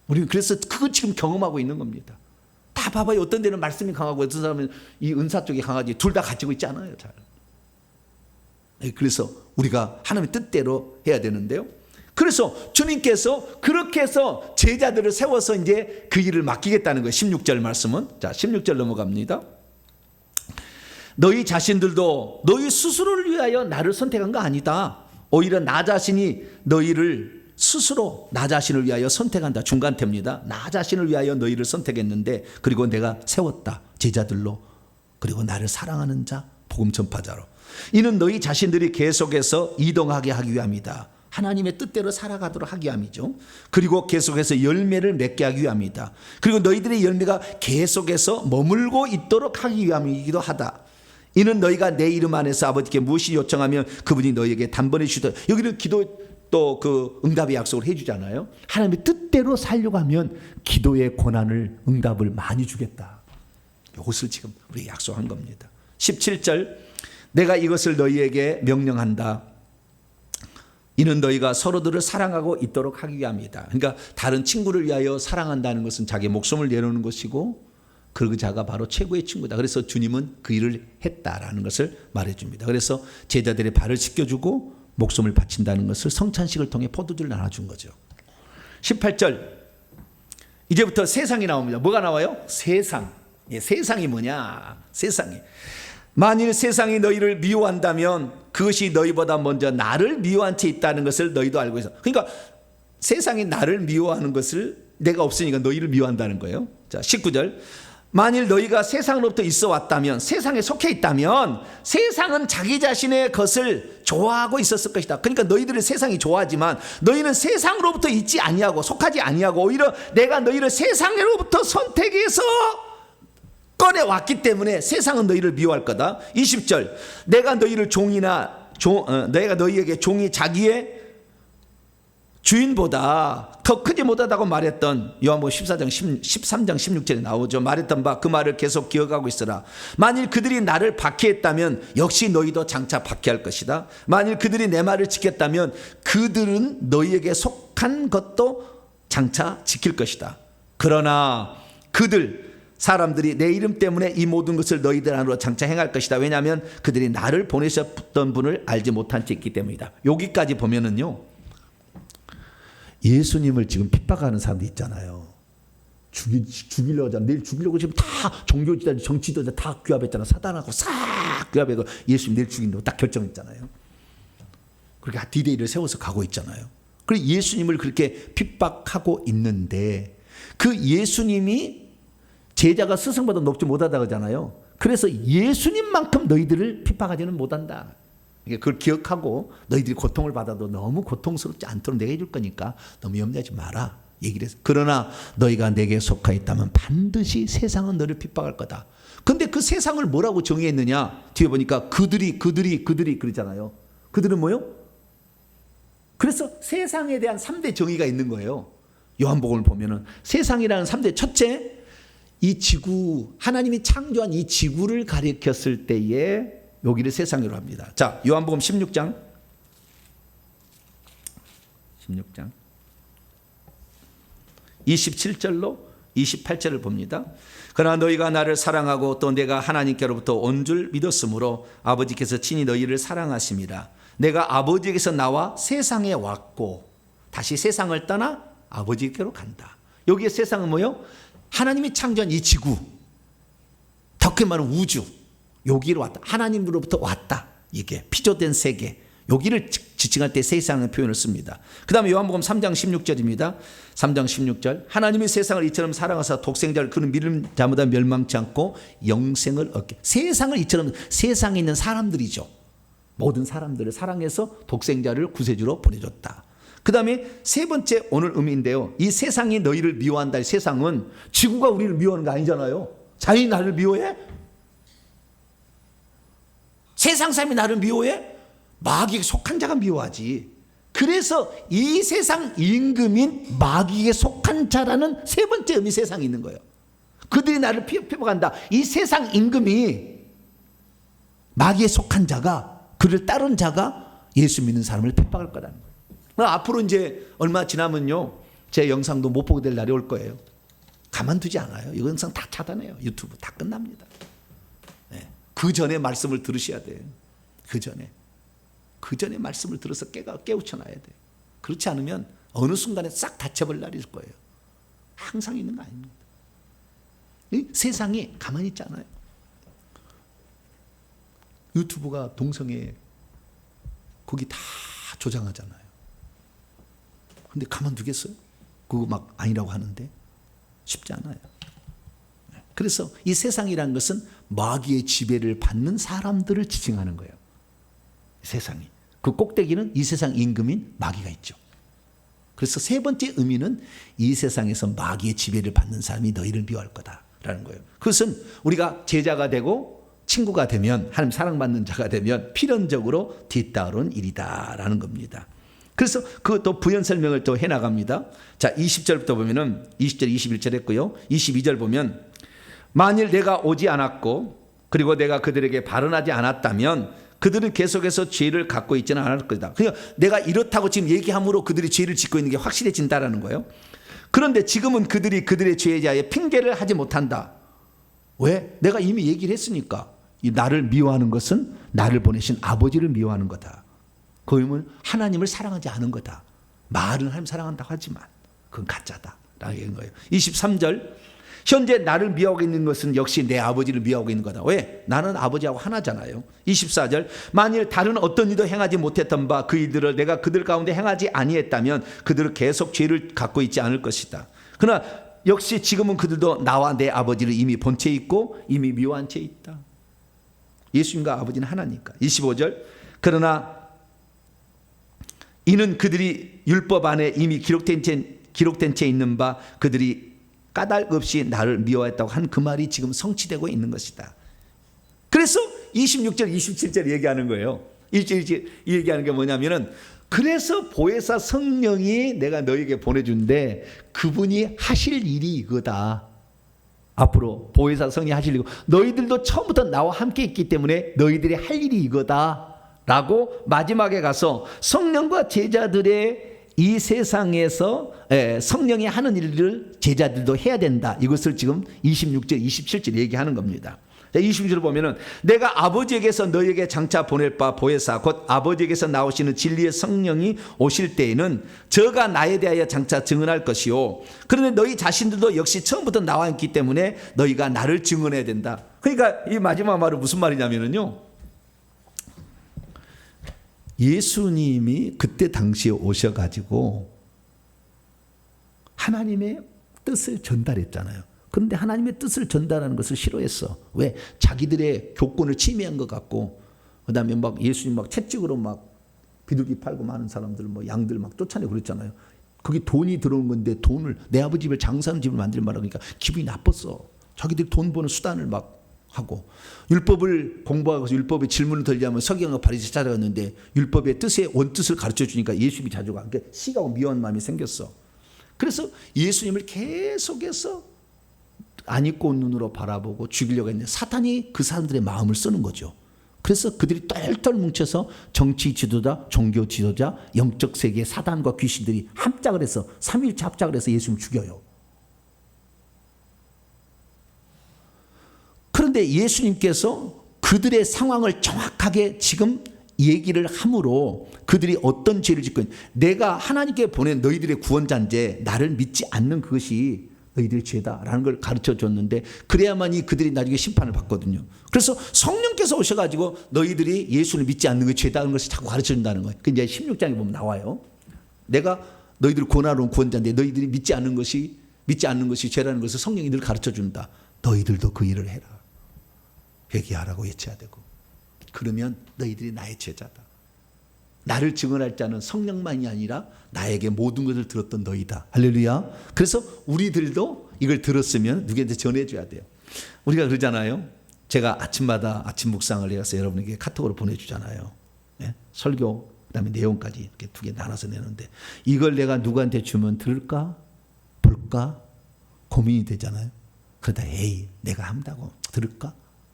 우리는 그래서 그거 지금 경험하고 있는 겁니다. 다 봐봐요. 어떤 데는 말씀이 강하고 어떤 사람은 이 은사 쪽이 강하지. 둘 다 가지고 있지 않아요. 잘. 그래서 우리가 하나님의 뜻대로 해야 되는데요. 그래서 주님께서 그렇게 해서 제자들을 세워서 이제 그 일을 맡기겠다는 거예요. 16절 말씀은. 자, 16절 넘어갑니다. 너희 자신들도 너희 스스로를 위하여 나를 선택한 거 아니다. 오히려 나 자신이 너희를 스스로 나 자신을 위하여 선택한다. 중간태입니다. 나 자신을 위하여 너희를 선택했는데 그리고 내가 세웠다. 제자들로. 그리고 나를 사랑하는 자, 복음 전파자로. 이는 너희 자신들이 계속해서 이동하게 하기 위함이다. 하나님의 뜻대로 살아가도록 하기 위함이죠. 그리고 계속해서 열매를 맺게 하기 위함이다. 그리고 너희들의 열매가 계속해서 머물고 있도록 하기 위함이기도 하다. 이는 너희가 내 이름 안에서 아버지께 무엇이 요청하면 그분이 너희에게 단번에 주시다. 여기는 기도 또 그 응답의 약속을 해주잖아요. 하나님의 뜻대로 살려고 하면 기도의 권한을 응답을 많이 주겠다. 이것을 지금 우리 약속한 겁니다. 17절 내가 이것을 너희에게 명령한다. 이는 너희가 서로들을 사랑하고 있도록 하기 위함이다. 그러니까 다른 친구를 위하여 사랑한다는 것은 자기 목숨을 내놓는 것이고 그 자가 바로 최고의 친구다. 그래서 주님은 그 일을 했다라는 것을 말해줍니다. 그래서 제자들의 발을 씻겨주고 목숨을 바친다는 것을 성찬식을 통해 포도주를 나눠준 거죠. 18절 이제부터 세상이 나옵니다. 뭐가 나와요? 세상. 세상이 뭐냐? 세상이. 만일 세상이 너희를 미워한다면 그것이 너희보다 먼저 나를 미워한 채 있다는 것을 너희도 알고 있어. 그러니까 세상이 나를 미워하는 것을 내가 없으니까 너희를 미워한다는 거예요. 자, 19절 만일 너희가 세상으로부터 있어 왔다면, 세상에 속해 있다면 세상은 자기 자신의 것을 좋아하고 있었을 것이다. 그러니까 너희들은 세상이 좋아하지만 너희는 세상으로부터 있지 아니하고 속하지 아니하고 오히려 내가 너희를 세상으로부터 선택해서 꺼내왔기 때문에 세상은 너희를 미워할 거다. 20절, 내가 너희를 내가 너희에게 종이 자기의 주인보다 더 크지 못하다고 말했던 요한복음 13장 16절에 나오죠. 말했던 바 그 말을 계속 기억하고 있으라. 만일 그들이 나를 박해했다면 역시 너희도 장차 박해할 것이다. 만일 그들이 내 말을 지켰다면 그들은 너희에게 속한 것도 장차 지킬 것이다. 그러나 사람들이 내 이름 때문에 이 모든 것을 너희들 안으로 장차 행할 것이다. 왜냐하면 그들이 나를 보내셨던 분을 알지 못한 채 있기 때문이다. 여기까지 보면은요, 예수님을 지금 핍박하는 사람들 있잖아요. 죽이려고 하잖아. 내일 죽이려고 지금 다 종교지다, 정치도자 다 규합했잖아. 사단하고 싹 규합해서 예수님 내일 죽인다고 딱 결정했잖아요. 그렇게 디데이를 세워서 가고 있잖아요. 그리고 예수님을 그렇게 핍박하고 있는데 그 예수님이 제자가 스승보다 높지 못하다고 하잖아요. 그래서 예수님만큼 너희들을 핍박하지는 못한다. 그걸 기억하고 너희들이 고통을 받아도 너무 고통스럽지 않도록 내가 해줄 거니까 너무 염려하지 마라 얘기를 해서, 그러나 너희가 내게 속하 있다면 반드시 세상은 너를 핍박할 거다. 근데 그 세상을 뭐라고 정의했느냐, 뒤에 보니까 그들이 그러잖아요. 그들은 뭐요? 그래서 세상에 대한 3대 정의가 있는 거예요. 요한복음을 보면은 세상이라는 3대, 첫째, 이 지구, 하나님이 창조한 이 지구를 가리켰을 때에 여기를 세상이라고 합니다. 자, 요한복음 16장 27절로 28절을 봅니다. 그러나 너희가 나를 사랑하고 또 내가 하나님께로부터 온 줄 믿었으므로 아버지께서 친히 너희를 사랑하심이라. 내가 아버지께서 나와 세상에 왔고 다시 세상을 떠나 아버지께로 간다. 여기에 세상은 뭐요? 하나님이 창조한 이 지구, 더 크게 말하면 우주, 여기로 왔다. 하나님으로부터 왔다. 이게 피조된 세계, 여기를 지칭할 때 세상의 표현을 씁니다. 그 다음에 요한복음 3장 16절입니다. 3장 16절, 하나님이 세상을 이처럼 사랑하사 독생자를 그는 믿는 자마다 멸망치 않고 영생을 얻게. 세상을 이처럼, 세상에 있는 사람들이죠. 모든 사람들을 사랑해서 독생자를 구세주로 보내줬다. 그 다음에 세 번째 오늘 의미인데요, 이 세상이 너희를 미워한다. 이 세상은 지구가 우리를 미워하는 거 아니잖아요. 자연이 나를 미워해? 세상 사람이 나를 미워해? 마귀에 속한 자가 미워하지. 그래서 이 세상 임금인 마귀에 속한 자라는 세 번째 의미, 세상이 있는 거예요. 그들이 나를 핍박한다. 이 세상 임금이 마귀에 속한 자가, 그를 따른 자가 예수 믿는 사람을 핍박할 거라는 거예요. 앞으로 이제 얼마 지나면요, 제 영상도 못 보게 될 날이 올 거예요. 가만두지 않아요. 이 영상 다 차단해요. 유튜브 다 끝납니다. 네. 그 전에 말씀을 들으셔야 돼요. 그 전에 말씀을 들어서 깨우쳐놔야 돼요. 그렇지 않으면 어느 순간에 싹 닫혀버릴 날이 있을 거예요. 항상 있는 거 아닙니다. 이 세상이 가만히 있지 않아요. 유튜브가 동성애 거기 다 조장하잖아요. 근데 가만두겠어요? 그거 막 아니라고 하는데 쉽지 않아요. 그래서 이 세상이라는 것은 마귀의 지배를 받는 사람들을 지칭하는 거예요. 세상이. 그 꼭대기는 이 세상 임금인 마귀가 있죠. 그래서 세 번째 의미는 이 세상에서 마귀의 지배를 받는 사람이 너희를 미워할 거다라는 거예요. 그것은 우리가 제자가 되고 친구가 되면, 하나님 사랑받는 자가 되면 필연적으로 뒤따르는 일이다라는 겁니다. 그래서 그것도 부연 설명을 또 해나갑니다. 자, 20절부터 보면은 20절, 21절 했고요. 22절 보면, 만일 내가 오지 않았고 그리고 내가 그들에게 발언하지 않았다면 그들은 계속해서 죄를 갖고 있지는 않을 것이다. 그러니까 내가 이렇다고 지금 얘기함으로 그들이 죄를 짓고 있는 게 확실해진다라는 거예요. 그런데 지금은 그들이 그들의 죄에 대하여 핑계를 하지 못한다. 왜? 내가 이미 얘기를 했으니까. 이 나를 미워하는 것은 나를 보내신 아버지를 미워하는 거다. 그 의미는 하나님을 사랑하지 않은 거다. 말은 하나님 사랑한다고 하지만 그건 가짜다 라는 얘기인 거예요. 23절, 현재 나를 미워하고 있는 것은 역시 내 아버지를 미워하고 있는 거다. 왜? 나는 아버지하고 하나잖아요. 24절, 만일 다른 어떤 일도 행하지 못했던 바 그 일들을 내가 그들 가운데 행하지 아니했다면 그들은 계속 죄를 갖고 있지 않을 것이다. 그러나 역시 지금은 그들도 나와 내 아버지를 이미 본 채 있고 이미 미워한 채 있다. 예수님과 아버지는 하나니까. 25절 그러나 이는 그들이 율법 안에 이미 기록된 채 있는 바 그들이 까닭 없이 나를 미워했다고 한 그 말이 지금 성취되고 있는 것이다. 그래서 26절 27절 얘기하는 거예요. 이 얘기하는 게 뭐냐면은 그래서 보혜사 성령이 내가 너에게 보내준데 그분이 하실 일이 이거다. 앞으로 보혜사 성령이 하실 일이고 너희들도 처음부터 나와 함께 있기 때문에 너희들이 할 일이 이거다 라고 마지막에 가서 성령과 제자들의 이 세상에서 성령이 하는 일을 제자들도 해야 된다. 이것을 지금 26절 27절 얘기하는 겁니다. 26절을 보면은 내가 아버지에게서 너희에게 장차 보낼 바 보혜사 곧 아버지에게서 나오시는 진리의 성령이 오실 때에는 저가 나에 대하여 장차 증언할 것이요 그런데 너희 자신들도 역시 처음부터 나와 있기 때문에 너희가 나를 증언해야 된다. 그러니까 이 마지막 말은 무슨 말이냐면요, 예수님이 그때 당시에 오셔가지고 하나님의 뜻을 전달했잖아요. 그런데 하나님의 뜻을 전달하는 것을 싫어했어. 왜? 자기들의 교권을 침해한 것 같고, 그 다음에 막 예수님 막 채찍으로 막 비둘기 팔고 많은 사람들 뭐 양들 막 쫓아내고 그랬잖아요. 그게 돈이 들어온 건데 돈을 내 아버지 집을 장사하는 집을 만들지 말라 그러니까 기분이 나빴어. 자기들이 돈 버는 수단을 막 하고, 율법을 공부하고 율법의 질문을 덜리하면 서기관과 바리새 찾아갔는데 율법의 뜻의 원뜻을 가르쳐 주니까 예수님이 자주 가. 그러니까 시가고 미워한 마음이 생겼어. 그래서 예수님을 계속해서 안 입고 온 눈으로 바라보고 죽이려고 했는데 사탄이 그 사람들의 마음을 쓰는 거죠. 그래서 그들이 똘똘 뭉쳐서 정치 지도자, 종교 지도자, 영적 세계 사단과 귀신들이 합작을 해서 3일째 합작을 해서 예수님을 죽여요. 그런데 예수님께서 그들의 상황을 정확하게 지금 얘기를 함으로 그들이 어떤 죄를 짓고 있는, 내가 하나님께 보낸 너희들의 구원자인데 나를 믿지 않는 그것이 너희들의 죄다라는 걸 가르쳐 줬는데 그래야만이 그들이 나중에 심판을 받거든요. 그래서 성령께서 오셔가지고 너희들이 예수를 믿지 않는 게 죄다는 것을 자꾸 가르쳐 준다는 거예요. 그 이제 16장에 보면 나와요. 내가 너희들을 구원하러 온 구원자인데 너희들이 믿지 않는 것이 죄라는 것을 성령이 늘 가르쳐 준다. 너희들도 그 일을 해라. 회개하라고 외쳐야 되고, 그러면 너희들이 나의 제자다. 나를 증언할 자는 성령만이 아니라 나에게 모든 것을 들었던 너희다. 할렐루야. 그래서 우리들도 이걸 들었으면 누구한테 전해줘야 돼요. 우리가 그러잖아요. 제가 아침마다 아침 묵상을 해서 여러분에게 카톡으로 보내주잖아요. 네? 설교 그다음에 내용까지 이렇게 두 개 나눠서 내는데 이걸 내가 누구한테 주면 들을까 볼까 고민이 되잖아요. 그러다 에이 내가 한다고 들을까?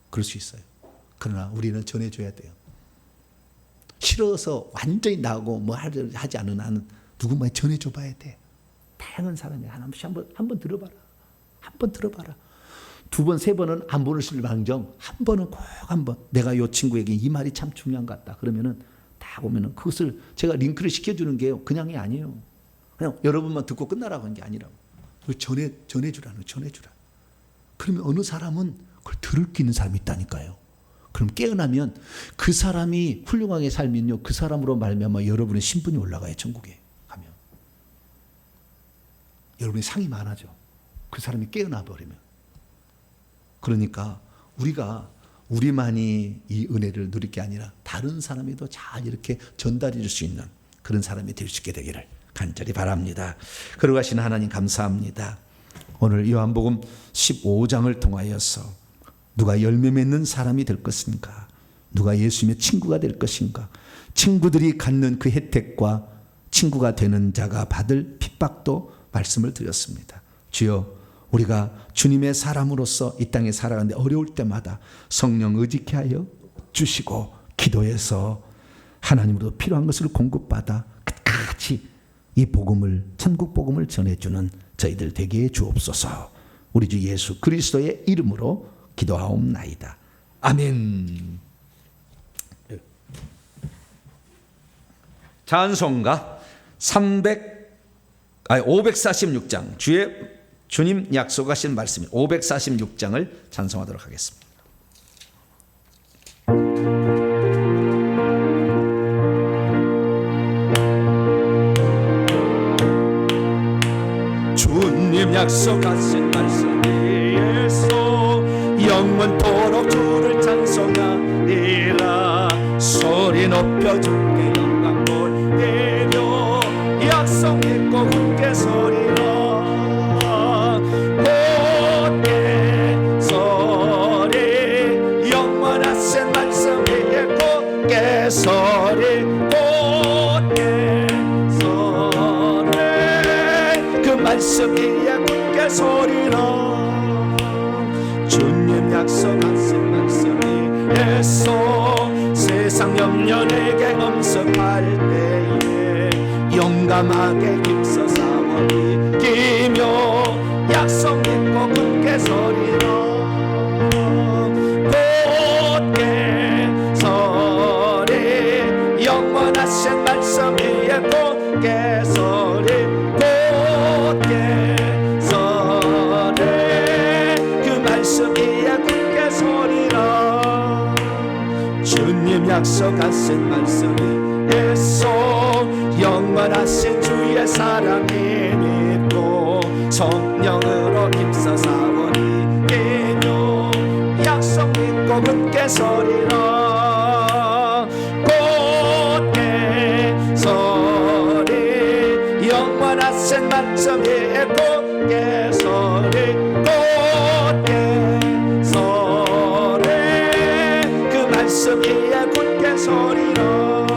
그럴 수 있어요. 그러나 우리는 전해줘야 돼요. 싫어서 완전히 나고 뭐 하지 않은 나는 누군가에 전해줘 봐야 돼. 다양한 사람이 하나씩 한번 들어봐라. 한번 들어봐라. 두 번, 세 번은 안 보내실 망정 한 번은 꼭 한번 내가 이 친구에게 이 말이 참 중요한 것 같다. 그러면은 다 보면은 그것을 제가 링크를 시켜주는 게요. 그냥이 아니에요. 그냥 여러분만 듣고 끝나라고 하는 게 아니라고. 전해주라는 전해주라. 그러면 어느 사람은 그걸 들을 수 있는 사람이 있다니까요. 그럼 깨어나면 그 사람이 훌륭하게 살면요, 그 사람으로 말미암아 여러분의 신분이 올라가요. 천국에 가면 여러분의 상이 많아져. 그 사람이 깨어나 버리면. 그러니까 우리가 우리만이 이 은혜를 누릴 게 아니라 다른 사람에도 잘 이렇게 전달해 줄 수 있는 그런 사람이 될 수 있게 되기를 간절히 바랍니다. 그러가시는 하나님 감사합니다. 오늘 요한복음 15장을 통하여서 누가 열매 맺는 사람이 될 것인가? 누가 예수님의 친구가 될 것인가? 친구들이 갖는 그 혜택과 친구가 되는 자가 받을 핍박도 말씀을 드렸습니다. 주여, 우리가 주님의 사람으로서 이 땅에 살아가는데 어려울 때마다 성령 의지케 하여 주시고 기도해서 하나님으로 필요한 것을 공급받아 끝까지 이 복음을, 천국 복음을 전해주는 저희들 되게 해 주옵소서. 우리 주 예수 그리스도의 이름으로 기도하옵나이다. 아멘. 찬송가 546장 주님 약속하신 말씀 546장을 찬송하도록 하겠습니다. 주님 약속하신 말씀 위에서 영원토록 주를 찬송하리라. 소리 높여 주께 영광 돌리며 약속 믿고 굳게 서리라. 굳게 서리 영원하신 말씀 위에 굳게 서리. 굳게 서리 그 말씀 위에 굳게 서리라. 주님 약속하신 말씀 위에서 세상 염려 내게 엄습할 때에 용감하게 힘써 싸워 이기며 약속 믿고 굳게 서리라. 굳게 서리 영원하신 말씀 위에 굳게 서리. 굳게 서리 그 말씀 위에 굳게 서리라. 주님 약속하신 말씀 위에서 영원하신 주의 사랑이 믿고 성령으로 힘써 싸워 이기며 약속 믿고 굳게 서리라. 굳게 서리 영원하신 말씀 위에 굳게 서리. 굳게 서리 그 말씀 위에 굳게 서리라.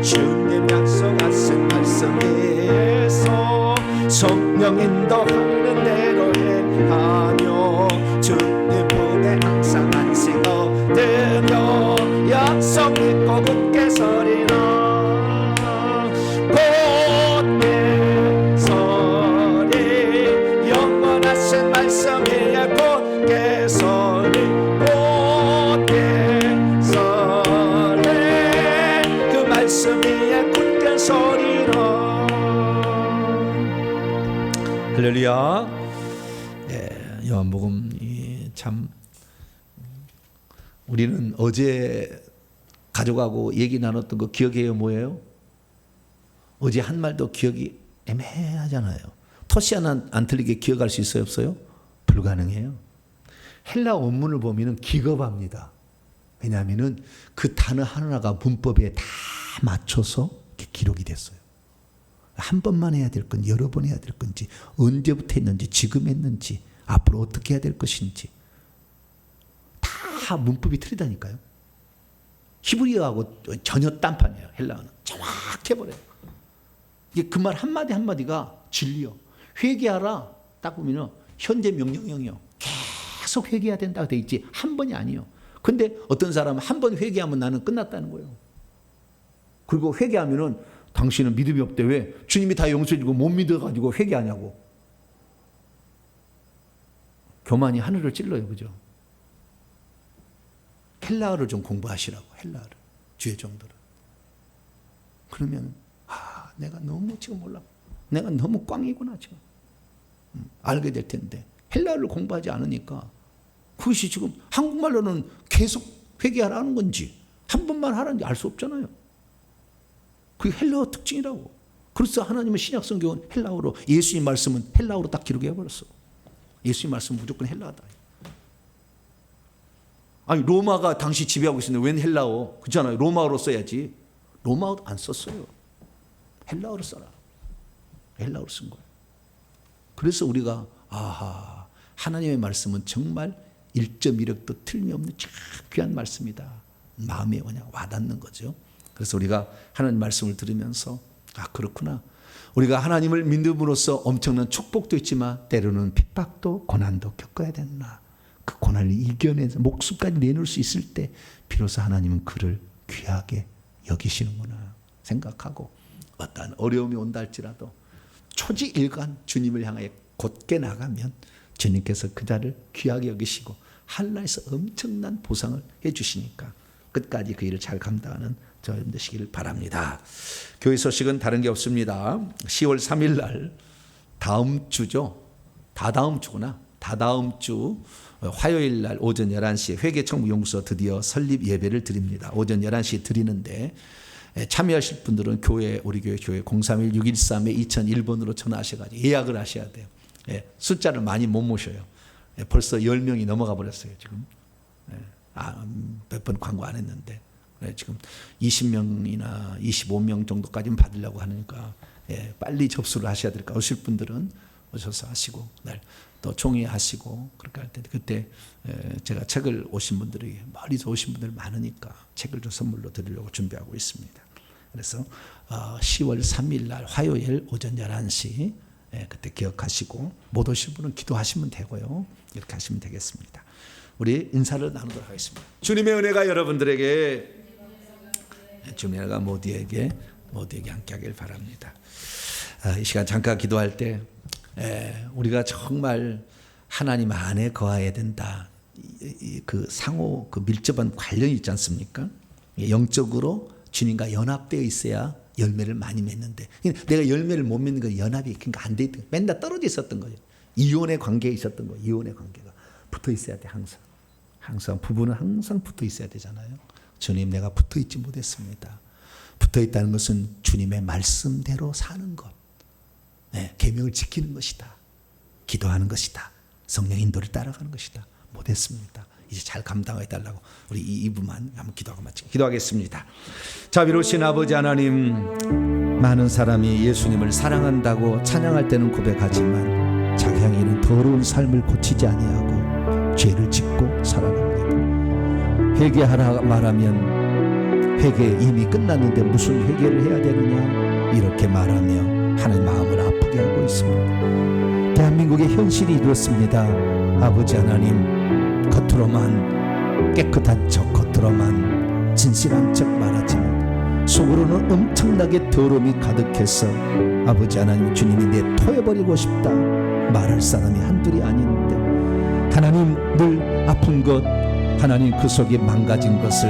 주님 약속하신 말씀 위에서 성령 인도하는 대로 행하며 주님 품에 항상 안식 얻으며 약속 믿고 굳게 서리라. 굳게 서리 영원하신 말씀 위에 굳게 서리. 굳게 서리 그 말씀 위에 굳게 서리라. 할렐루야. 요한복음 참 우리는 어제 가져가고 얘기 나눴던 거 기억해요? 뭐예요? 어제 한 말도 기억이 애매하잖아요. 토시 하나 안 틀리게 기억할 수 있어요? 없어요? 불가능해요. 헬라 원문을 보면 기겁합니다. 왜냐하면 그 단어 하나가 문법에 다 맞춰서 기록이 됐어요. 한 번만 해야 될 건지 여러 번 해야 될 건지 언제부터 했는지 지금 했는지 앞으로 어떻게 해야 될 것인지 다 문법이 틀리다니까요. 히브리어하고 전혀 딴판이에요. 헬라어는 정확해버려요. 이게 그 말 한마디 한마디가 진리요. 회개하라 딱 보면 현재 명령형이요. 계속 회개해야 된다고 돼 있지 한 번이 아니에요. 근데 어떤 사람은 한 번 회개하면 나는 끝났다는 거예요. 그리고 회개하면은 당신은 믿음이 없대. 왜? 주님이 다 용서해주고 못 믿어가지고 회개하냐고. 교만이 하늘을 찔러요. 그죠? 헬라어를 좀 공부하시라고. 헬라어를. 주의 정도를. 그러면 내가 너무 지금 몰라. 내가 너무 꽝이구나 지금. 알게 될 텐데 헬라어를 공부하지 않으니까 그것이 지금 한국말로는 계속 회개하라는 건지 한 번만 하라는지 알 수 없잖아요. 그게 헬라어 특징이라고. 그래서 하나님은 신약 성경은 헬라어로, 예수님 말씀은 헬라어로 딱 기록해 버렸어. 예수님 말씀은 무조건 헬라어다. 아니 로마가 당시 지배하고 있었는데 웬 헬라어? 그렇잖아요. 로마어로 써야지. 로마어 안 썼어요. 헬라어로 써라. 헬라어로 쓴 거예요. 그래서 우리가 하나님의 말씀은 정말 1.1억도 틀림없는 참 귀한 말씀이다. 마음에 그냥 와닿는 거죠. 그래서 우리가 하나님 말씀을 들으면서 그렇구나. 우리가 하나님을 믿음으로써 엄청난 축복도 있지만 때로는 핍박도 고난도 겪어야 된다. 그 고난을 이겨내서 목숨까지 내놓을 수 있을 때 비로소 하나님은 그를 귀하게 여기시는구나 생각하고 어떠한 어려움이 온다 할지라도 초지일관 주님을 향하여 곧게 나가면 주님께서 그 자를 귀하게 여기시고 하늘나라에서 엄청난 보상을 해 주시니까 끝까지 그 일을 잘 감당하는 저희들 되시기를 바랍니다. 교회 소식은 다른 게 없습니다. 10월 3일 날 다음 주죠. 다다음 주구나. 다다음 주 화요일 날 오전 11시에 회계청구용서 드디어 설립 예배를 드립니다. 오전 11시에 드리는데 참여하실 분들은 우리 교회 031-613-2001번으로 전화하셔가지고 예약을 하셔야 돼요. 숫자를 많이 못 모셔요. 벌써 10명이 넘어가 버렸어요 지금. 몇 번 광고 안 했는데 지금 20명이나 25명 정도까지는 받으려고 하니까 빨리 접수를 하셔야 될까. 오실 분들은 오셔서 하시고 또 총회하시고 그렇게 할 때 그때 제가 책을 오신 분들이 멀리서 오신 분들 많으니까 책을 좀 선물로 드리려고 준비하고 있습니다. 그래서 10월 3일 날 화요일 오전 11시 그때 기억하시고 못 오실 분은 기도하시면 되고요. 이렇게 하시면 되겠습니다. 우리 인사를 나누도록 하겠습니다. 주님의 은혜가 여러분들에게 주님의 은혜가 모두에게 함께하길 바랍니다. 이 시간 잠깐 기도할 때 우리가 정말 하나님 안에 거해야 된다. 그 상호 그 밀접한 관련이 있지 않습니까? 영적으로 주님과 연합되어 있어야 열매를 많이 맺는데 내가 열매를 못 맺는 건 연합이 그러니까 안 돼 있던 맨날 떨어져 있었던 거예요. 이혼의 관계에 있었던 거예요. 이혼의 관계가 붙어 있어야 돼. 항상 부부는 항상 붙어 있어야 되잖아요. 주님 내가 붙어 있지 못했습니다. 붙어 있다는 것은 주님의 말씀대로 사는 것, 계명을 지키는 것이다. 기도하는 것이다. 성령 인도를 따라가는 것이다. 못했습니다. 이제 잘 감당해 달라고 우리 이 2부만 한번 기도하고 마치고 기도하겠습니다. 자비로우신 아버지 하나님, 많은 사람이 예수님을 사랑한다고 찬양할 때는 고백하지만 자기 향기는 더러운 삶을 고치지 아니하고 죄를 짓고 살아갑니다. 회개하라 말하면 회개 이미 끝났는데 무슨 회개를 해야 되느냐 이렇게 말하며 하나님 마음을 아프게 하고 있습니다. 대한민국의 현실이 이렇습니다. 아버지 하나님, 겉으로만 깨끗한 척, 겉으로만 진실한 척 말하지만 속으로는 엄청나게 더러움이 가득해서 아버지 하나님, 주님이 내 토해버리고 싶다 말할 사람이 한둘이 아닌데 하나님, 늘 아픈 것, 하나님 그 속에 망가진 것을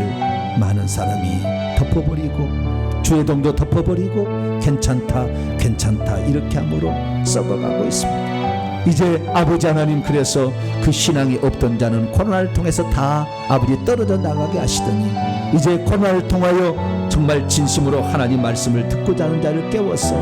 많은 사람이 덮어버리고 주의 동도 덮어버리고 괜찮다 이렇게 함으로 썩어가고 있습니다. 이제 아버지 하나님, 그래서 그 신앙이 없던 자는 코로나를 통해서 다 아버지 떨어져 나가게 하시더니 이제 코로나를 통하여 정말 진심으로 하나님 말씀을 듣고자 하는 자를 깨워서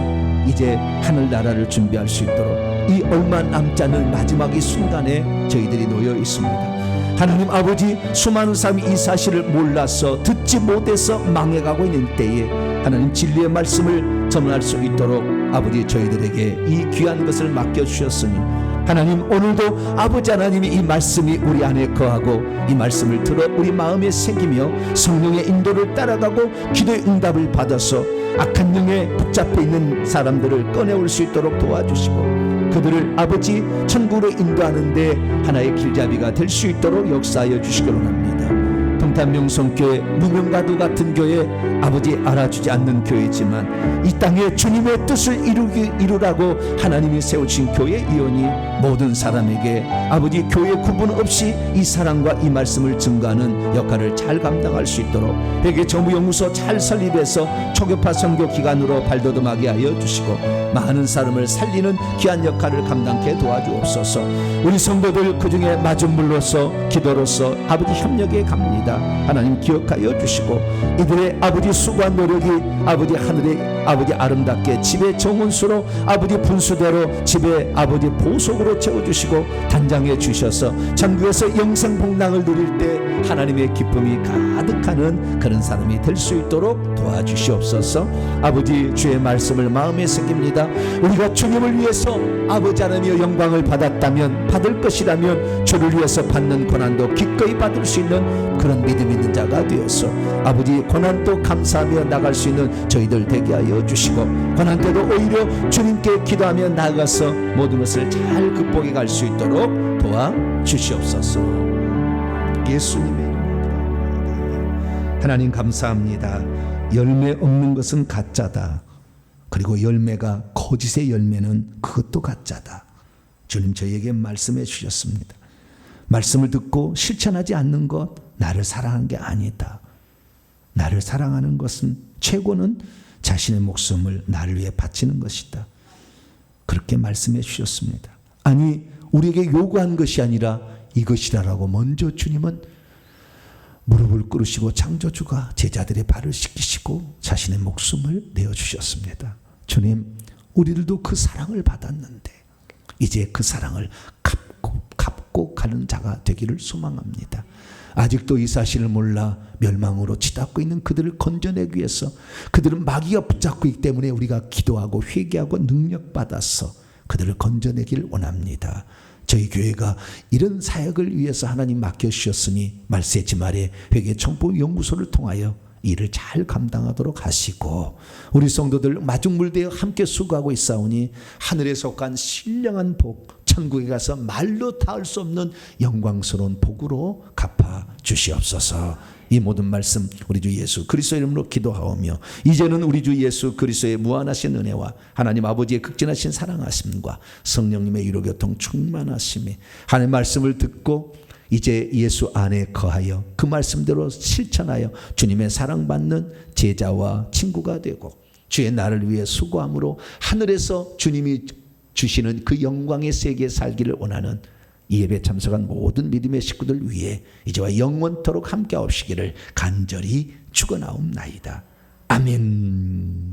이제 하늘나라를 준비할 수 있도록 이 얼마 남지 않은 마지막 이 순간에 저희들이 놓여 있습니다. 하나님 아버지, 수많은 사람이 이 사실을 몰라서 듣지 못해서 망해가고 있는 때에 하나님 진리의 말씀을 전할 수 있도록 아버지 저희들에게 이 귀한 것을 맡겨주셨으니 하나님, 오늘도 아버지 하나님이 이 말씀이 우리 안에 거하고 이 말씀을 들어 우리 마음에 새기며 성령의 인도를 따라가고 기도의 응답을 받아서 악한 영에 붙잡혀 있는 사람들을 꺼내올 수 있도록 도와주시고 그들을 아버지 천국으로 인도하는데 하나의 길잡이가 될 수 있도록 역사하여 주시기를 원합니다. 평탄명성교회 무명가도 같은 교회, 아버지 알아주지 않는 교회지만 이 땅에 주님의 뜻을 이루라고 하나님이 세우신 교회 이혼이 모든 사람에게 아버지 교회 구분 없이 이 사랑과 이 말씀을 증거하는 역할을 잘 감당할 수 있도록 회개 정부연구소 잘 설립해서 초교파 선교 기관으로 발돋움하게 하여 주시고 많은 사람을 살리는 귀한 역할을 감당케 도와주옵소서. 우리 성도들 그 중에 마중물로서 기도로서 아버지 협력해 갑니다. 하나님 기억하여 주시고 이들의 아버지 수고한 노력이 아버지 하늘의 아버지 아름답게 집의 정원수로 아버지 분수대로 집의 아버지 보석으로 채워주시고 단장해 주셔서 전국에서 영생복락을 누릴 때 하나님의 기쁨이 가득하는 그런 사람이 될 수 있도록 도와주시옵소서. 아버지 주의 말씀을 마음에 새깁니다. 우리가 주님을 위해서 아버지 하나님의 영광을 받았다면, 받을 것이라면 주를 위해서 받는 고난도 기꺼이 받을 수 있는 그런 믿음 있는 자가 되어서 아버지 고난도 감사하며 나갈 수 있는 저희들 되게 하여 주시고 고난 때도 오히려 주님께 기도하며 나아가서 모든 것을 잘 극복해 갈 수 있도록 도와주시옵소서. 예수님의 이름으로 하나님 감사합니다. 열매 없는 것은 가짜다. 그리고 열매가 거짓의 열매는 그것도 가짜다. 주님 저희에게 말씀해 주셨습니다. 말씀을 듣고 실천하지 않는 것, 나를 사랑한 게 아니다. 나를 사랑하는 것은 최고는 자신의 목숨을 나를 위해 바치는 것이다. 그렇게 말씀해 주셨습니다. 아니, 우리에게 요구한 것이 아니라 이것이라라고 먼저 주님은 무릎을 꿇으시고 창조주가 제자들의 발을 씻기시고 자신의 목숨을 내어주셨습니다. 주님, 우리들도 그 사랑을 받았는데 이제 그 사랑을 갚고 가는 자가 되기를 소망합니다. 아직도 이 사실을 몰라 멸망으로 치닫고 있는 그들을 건져내기 위해서, 그들은 마귀가 붙잡고 있기 때문에 우리가 기도하고 회개하고 능력받아서 그들을 건져내길 원합니다. 저희 교회가 이런 사역을 위해서 하나님 맡겨주셨으니 말세지 말에 회개청포연구소를 통하여 일을 잘 감당하도록 하시고, 우리 성도들 마중물대에 함께 수고하고 있사오니 하늘에 속한 신령한 복, 천국에 가서 말로 닿을 수 없는 영광스러운 복으로 갚아 주시옵소서. 이 모든 말씀 우리 주 예수 그리스도의 이름으로 기도하오며, 이제는 우리 주 예수 그리스도의 무한하신 은혜와 하나님 아버지의 극진하신 사랑하심과 성령님의 위로교통 충만하심이, 하나님의 말씀을 듣고 이제 예수 안에 거하여 그 말씀대로 실천하여 주님의 사랑받는 제자와 친구가 되고 주의 나를 위해 수고함으로 하늘에서 주님이 주시는 그 영광의 세계에 살기를 원하는 이 예배 참석한 모든 믿음의 식구들 위해 이제와 영원토록 함께 하옵시기를 간절히 축원하옵나이다. 아멘.